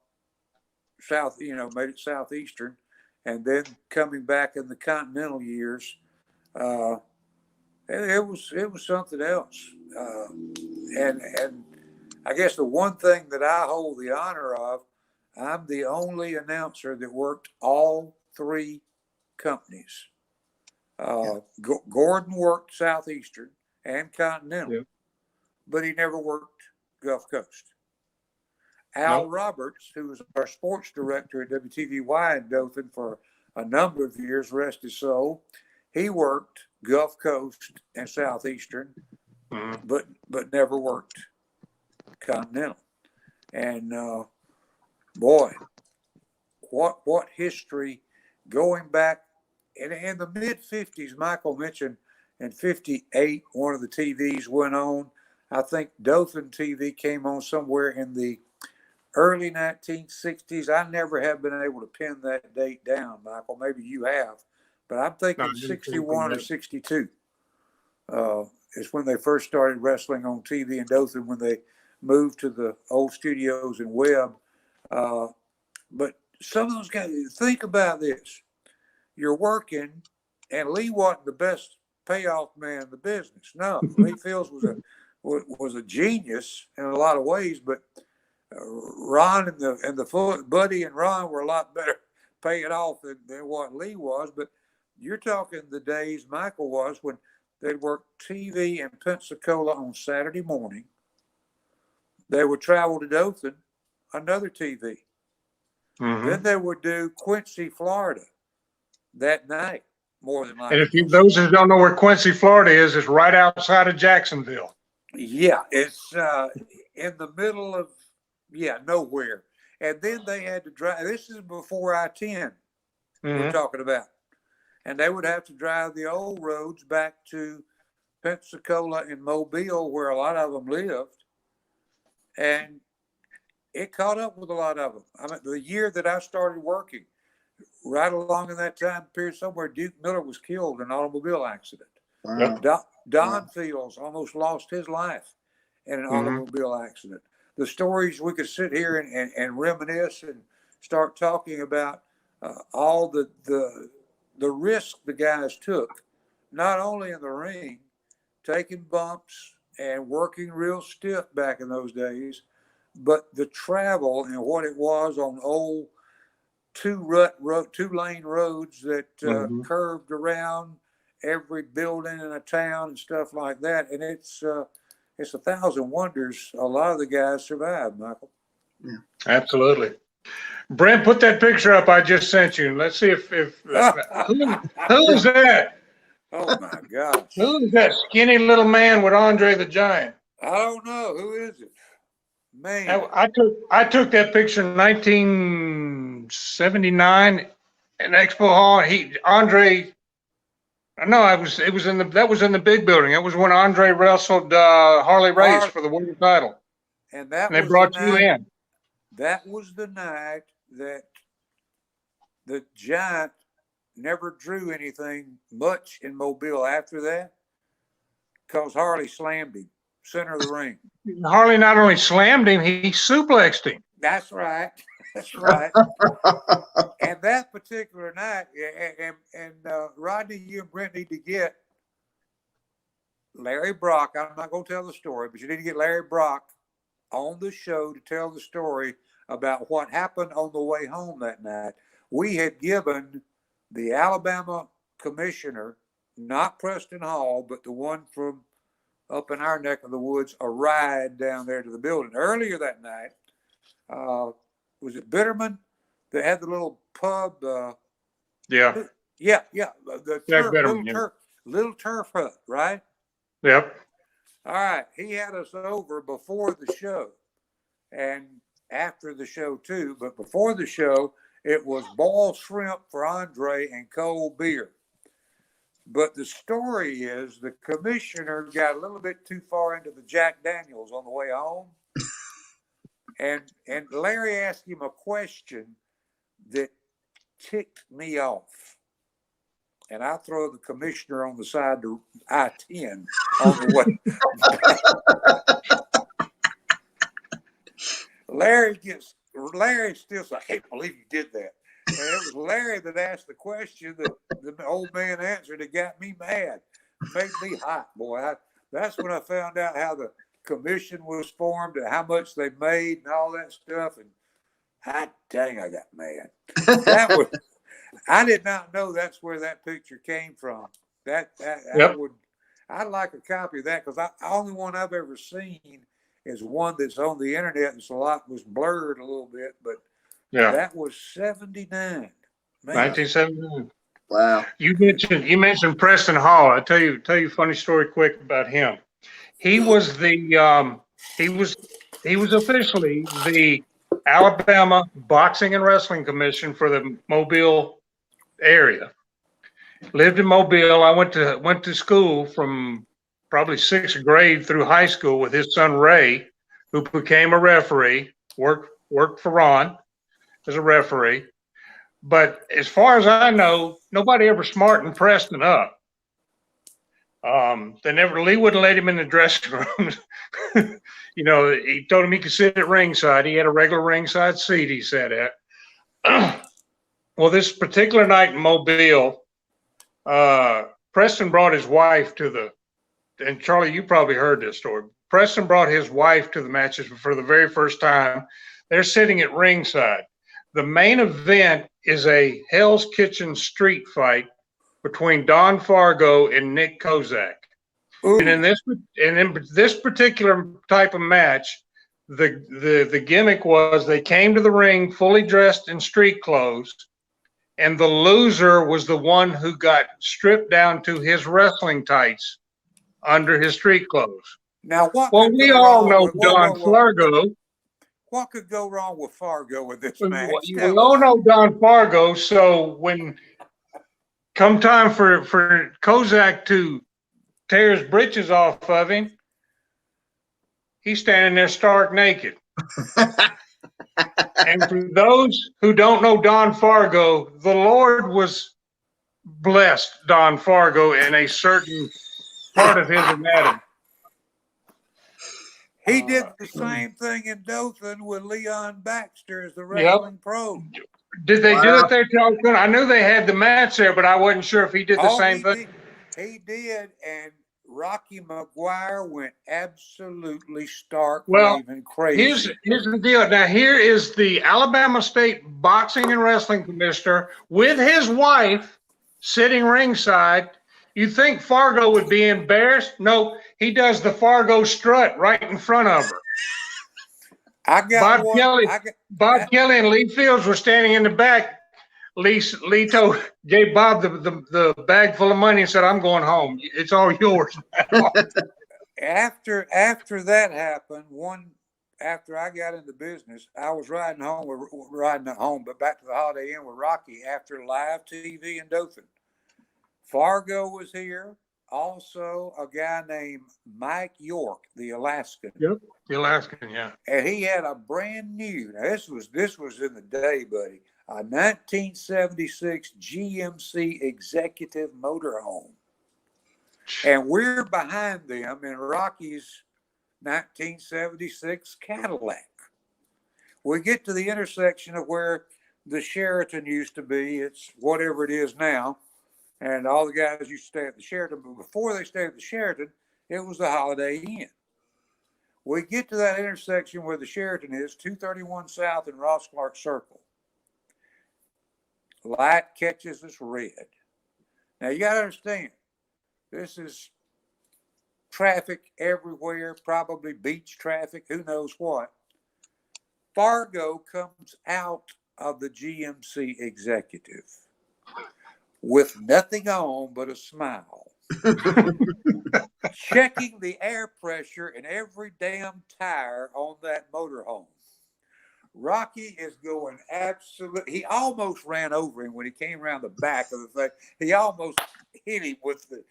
made it Southeastern, and then coming back in the Continental years. It was something else. And I guess the one thing that I hold the honor of, I'm the only announcer that worked all three companies. Gordon worked Southeastern and Continental, but he never worked Gulf Coast. Al Roberts, who was our sports director at WTVY in Dothan for a number of years, rest his soul, he worked Gulf Coast and Southeastern, but never worked Continental. And boy, what history going back in the mid 50s. Michael mentioned in 58 one of the TVs went on. I think Dothan TV came on somewhere in the early 1960s. I never have been able to pin that date down, Michael. Maybe you have, but I'm thinking 61 or 62 is when they first started wrestling on TV in Dothan, when they moved to the old studios in Webb. But some of those guys, think about this. You're working, and Lee wasn't the best payoff man in the business. No, Lee Fields was a genius in a lot of ways, but Ron and the Buddy and Ron were a lot better paying off than what Lee was. But you're talking the days Michael was when they'd work TV in Pensacola on Saturday morning. They would travel to Dothan, another TV. Then they would do Quincy, Florida that night, more than likely. And if those who don't know where Quincy, Florida is, it's right outside of Jacksonville. Yeah, it's in the middle of, nowhere. And then they had to drive. This is before I-10 we're talking about. And they would have to drive the old roads back to Pensacola and Mobile, where a lot of them lived. And it caught up with a lot of them. I mean, the year that I started working, right along in that time period somewhere, Duke Miller was killed in an automobile accident. Wow. Don Fields almost lost his life in an automobile accident. The stories, we could sit here and reminisce and start talking about all the risk the guys took, not only in the ring, taking bumps and working real stiff back in those days, but the travel and what it was on old two-lane roads that curved around every building in a town and stuff like that. And it's a thousand wonders a lot of the guys survived, Michael. Yeah, absolutely. Brent, put that picture up I just sent you. Let's see if who is that? Oh my gosh. Who is that skinny little man with Andre the Giant? I don't know. Who is it? Man. I took that picture in 1979 in Expo Hall. That was in the big building. It was when Andre wrestled Harley Race for the world title. And they brought you in. That was the night that the Giant never drew anything much in Mobile after that, because Harley slammed him center of the ring. Harley not only slammed him, he suplexed him. That's right. That's right. And that particular night, and Rodney, you and Brent need to get Larry Brock. I'm not going to tell the story, but you need to get Larry Brock on the show to tell the story about what happened on the way home that night. We had given the Alabama commissioner, not Preston Hall, but the one from up in our neck of the woods, a ride down there to the building. Earlier that night, was it Bitterman that had the little pub? Yeah. Yeah. The turf, Bitterman, little turf hut, right? Yep. All right. He had us over before the show and after the show too. But before the show, it was boiled shrimp for Andre and cold beer. But the story is the commissioner got a little bit too far into the Jack Daniels on the way home. And Larry asked him a question that ticked me off. And I throw the commissioner on the side to I-10 on the way. Larry still said, I can't believe you did that. And it was Larry that asked the question that the old man answered. It got me mad. Made me hot, boy. That's when I found out how the commission was formed and how much they made and all that stuff. And hot dang, I got mad. I did not know that's where that picture came from. Yep. I'd like a copy of that because the only one I've ever seen is one that's on the internet and was blurred a little bit, but Yeah. that was 79. Man. 1979. Wow. You mentioned Preston Hall. I'll tell you a funny story quick about him. He was he was officially the Alabama Boxing and Wrestling Commission for the Mobile area. Lived in Mobile. I went to school from probably 6th grade through high school with his son Ray, who became a referee. Worked for Ron as a referee. But as far as I know, nobody ever smartened Preston up. Lee wouldn't let him in the dressing room. He told him he could sit at ringside. He had a regular ringside seat he sat at. Well, this particular night in Mobile, Preston brought his wife and Charlie, you probably heard this story. Preston brought his wife to the matches for the very first time. They're sitting at ringside. The main event is a Hell's Kitchen street fight between Don Fargo and Nick Kozak. Ooh. And in this particular type of match, the gimmick was they came to the ring fully dressed in street clothes, and the loser was the one who got stripped down to his wrestling tights under his street clothes. Now, we all know Don Fargo. What could go wrong with Fargo with this match? We all know Don Fargo. So when come time for Kozak to tear his britches off of him, he's standing there stark naked. And for those who don't know Don Fargo, the Lord was blessed Don Fargo in a certain part of his anatomy. He did the same thing in Dothan with Leon Baxter as the wrestling pro. Did they do it there, Charles? I knew they had the match there, but I wasn't sure if he did the same thing. He did, and Rocky McGuire went absolutely stark, raving crazy. Here's the deal. Now, here is the Alabama State Boxing and Wrestling Commissioner with his wife sitting ringside. You think Fargo would be embarrassed? No, he does the Fargo strut right in front of her. Bob Kelly and Lee Fields were standing in the back. Lee gave Bob the bag full of money and said, "I'm going home. It's all yours." After that happened, after I got into business, I was riding home, but back to the Holiday Inn with Rocky after live TV in Dothan. Fargo was here. Also, a guy named Mike York, the Alaskan. Yep, the Alaskan, yeah. And he had a brand new. Now this was in the day, buddy. A 1976 GMC Executive Motorhome, and we're behind them in Rocky's 1976 Cadillac. We get to the intersection of where the Sheraton used to be. It's whatever it is now. And all the guys used to stay at the Sheraton. But before they stayed at the Sheraton, it was the Holiday Inn. We get to that intersection where the Sheraton is, 231 South and Ross Clark Circle. Light catches us red. Now, you got to understand, this is traffic everywhere, probably beach traffic, who knows what. Fargo comes out of the GMC executive with nothing on but a smile, checking the air pressure in every damn tire on that motorhome. Rocky is going absolutely. He almost ran over him when he came around the back of the thing. He almost hit him with the.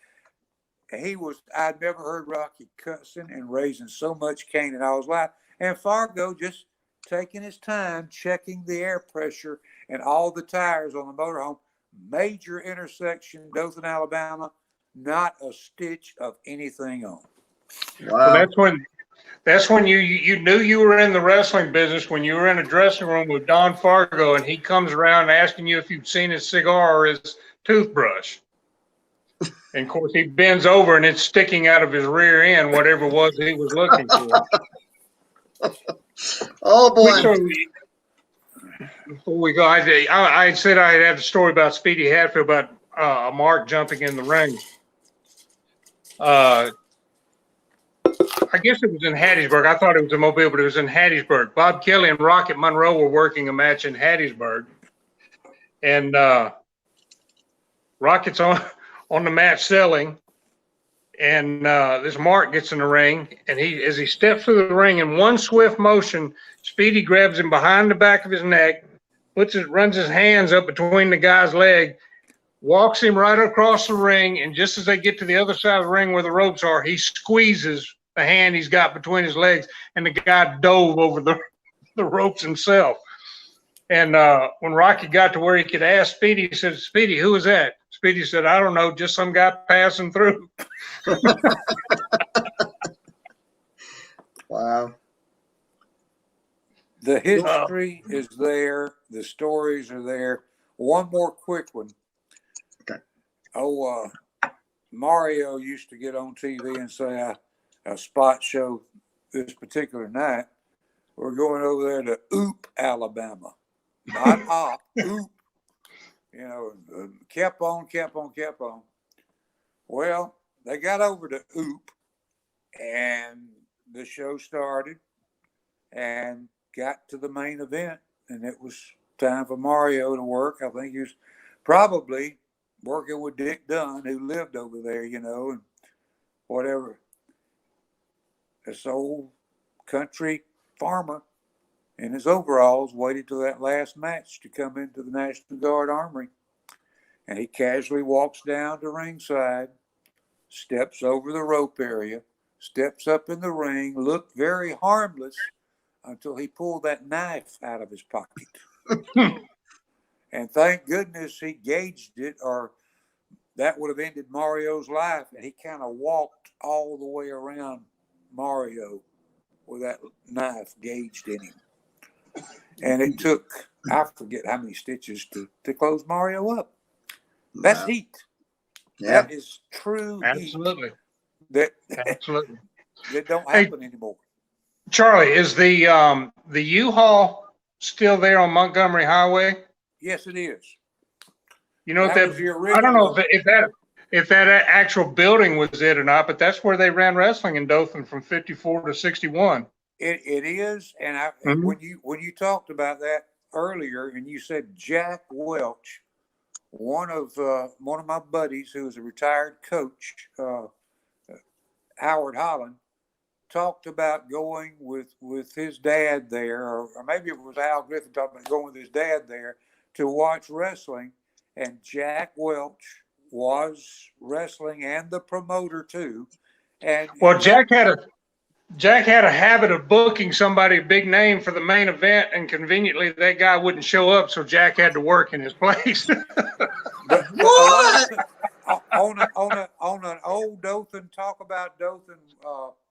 He was. I'd never heard Rocky cussing and raising so much cane in all his life. And Fargo just taking his time, checking the air pressure and all the tires on the motorhome. Major intersection, Dothan, Alabama. Not a stitch of anything on. Wow. Well, that's when you knew you were in the wrestling business, when you were in a dressing room with Don Fargo and he comes around asking you if you've seen his cigar or his toothbrush. And of course he bends over and it's sticking out of his rear end, whatever it was he was looking for. Oh boy. Before we go, I said I had a story about Speedy Hatfield, about Mark jumping in the ring. I guess it was in Hattiesburg. I thought it was in Mobile, but it was in Hattiesburg. Bob Kelly and Rocket Monroe were working a match in Hattiesburg. And Rocket's on the mat selling. And this Mark gets in the ring. And as he steps through the ring in one swift motion, Speedy grabs him behind the back of his neck, runs his hands up between the guy's leg, walks him right across the ring. And just as they get to the other side of the ring where the ropes are, he squeezes the hand he's got between his legs, and the guy dove over the ropes himself. And when Rocky got to where he could ask Speedy, he said, "Speedy, who is that?" Speedy said, "I don't know, just some guy passing through." Wow. The history is there. The stories are there. One more quick one. Okay. Mario used to get on TV and say, a spot show this particular night. We're going over there to Oop, Alabama. Not Op, Oop. Kept on. Well, they got over to Oop, and the show started and got to the main event, and it was time for Mario to work. I think he was probably working with Dick Dunn, who lived over there, and whatever. This old country farmer in his overalls waited till that last match to come into the National Guard Armory. And he casually walks down to ringside, steps over the rope area, steps up in the ring, looked very harmless until he pulled that knife out of his pocket. And thank goodness he gauged it, or that would have ended Mario's life. And he kind of walked all the way around Mario with that knife gauged in him. And it took, I forget how many stitches to close Mario up. That's heat. Yeah. That is true Absolutely. Heat. Absolutely. That don't happen anymore. Charlie, is the U-Haul still there on Montgomery Highway? Yes, it is. You know, I don't know if that actual building was it or not, but that's where they ran wrestling in Dothan from 54 to 61. It is, and when you talked about that earlier, and you said Jack Welch, one of my buddies who is a retired coach, Howard Holland, talked about going with his dad there, or maybe it was Al Griffin talking about going with his dad there to watch wrestling, and Jack Welch was wrestling and the promoter too. And well, Jack had a habit of booking somebody a big name for the main event, and conveniently that guy wouldn't show up, so Jack had to work in his place. but what? On an old Dothan Talk About Dothan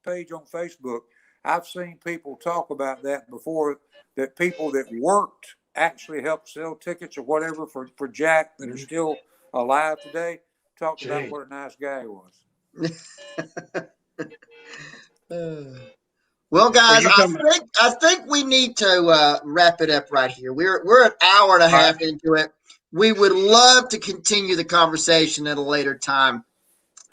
page on Facebook, I've seen people talk about that before, that people that worked actually helped sell tickets or whatever for Jack that are still alive today, talked about what a nice guy he was. Well, guys, you come. I think we need to wrap it up right here. We're an hour and a half into it. We would love to continue the conversation at a later time.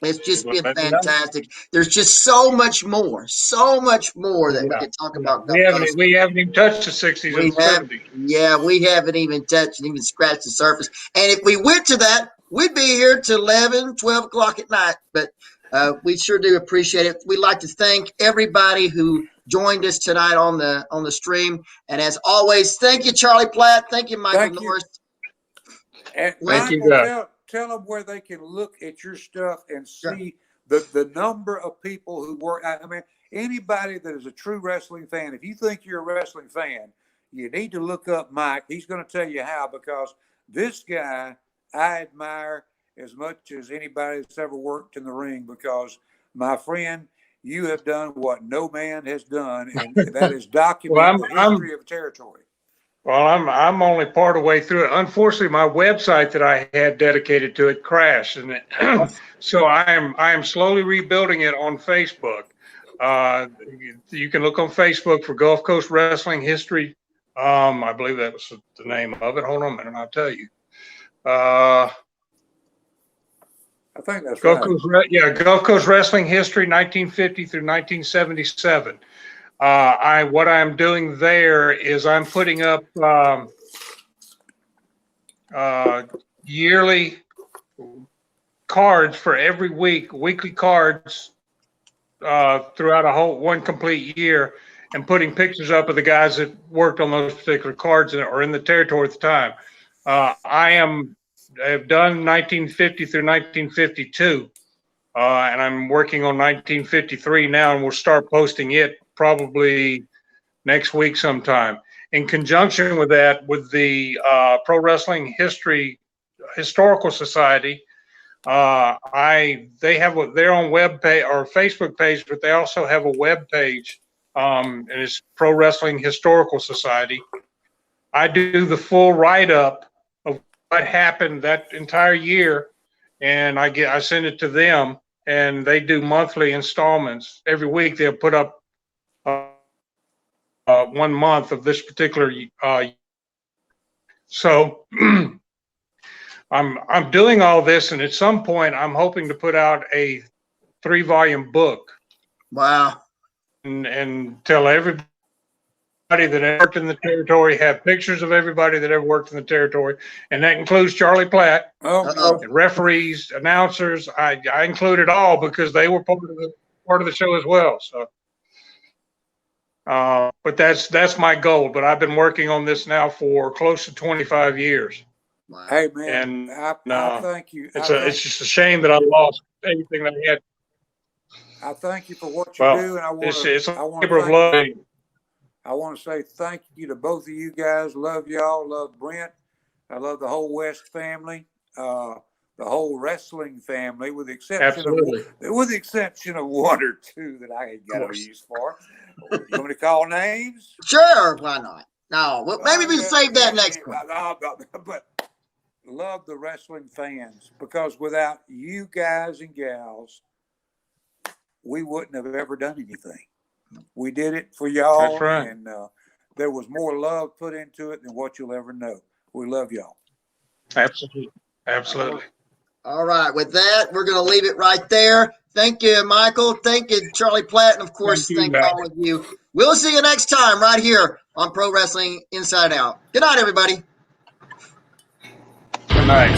It's just been fantastic. There's just so much more that we could talk about Gulf Coast. We haven't even touched the 60s and 70s. Yeah, we haven't even touched and even scratched the surface. And if we went to that, we'd be here till 11, 12 o'clock at night. But we sure do appreciate it. We'd like to thank everybody who joined us tonight on the stream. And as always, thank you, Charlie Platt. Thank you, Michael Norris. And Thank Michael, you, tell them where they can look at your stuff and see the number of people who work. I mean, anybody that is a true wrestling fan, if you think you're a wrestling fan, you need to look up Mike. He's going to tell you how, because this guy I admire as much as anybody that's ever worked in the ring, because, my friend, you have done what no man has done, and that is document the history of a territory. Well, I'm only part of the way through it. Unfortunately, my website that I had dedicated to it crashed, and so I am slowly rebuilding it on Facebook. You can look on Facebook for Gulf Coast Wrestling History. I believe that was the name of it. Hold on a minute, I'll tell you. I think that's Gulf right. Coast, Gulf Coast Wrestling History, 1950 through 1977. What I'm doing there is I'm putting up yearly cards for every week, weekly cards throughout one complete year, and putting pictures up of the guys that worked on those particular cards or in the territory at the time. I have done 1950 through 1952, and I'm working on 1953 now, and we'll start posting it probably next week sometime. In conjunction with that, with the Pro Wrestling Historical Society, they have their own web page or Facebook page, but they also have a web page, and it's Pro Wrestling Historical Society. I do the full write-up of what happened that entire year, and I send it to them, and they do monthly installments. Every week they'll put up 1 month of this particular so I'm doing all this, and at some point I'm hoping to put out a 3-volume book. Wow. And tell everybody that ever worked in the territory, have pictures of everybody that ever worked in the territory, and that includes Charlie Platt, and referees, announcers. I include it all because they were part of the show as well. So but that's my goal. But I've been working on this now for close to 25 years. Wow. Hey man, and I thank you. It's just a shame that I lost everything that I had. I thank you for what you do, and I want to say thank you to both of you guys. Love y'all. Love Brent. I love the whole West family, the whole wrestling family, with the exception of 1 or 2 that I ain't got no use for. You want me to call names? Sure, why not? No, well, maybe we save that next one. But love the wrestling fans, because without you guys and gals, we wouldn't have ever done anything. We did it for y'all. That's right. And there was more love put into it than what you'll ever know. We love y'all. Absolutely. All right. With that, we're going to leave it right there. Thank you, Michael. Thank you, Charlie Platt. And, of course, thank all of you. We'll see you next time right here on Pro Wrestling Inside Out. Good night, everybody. Good night.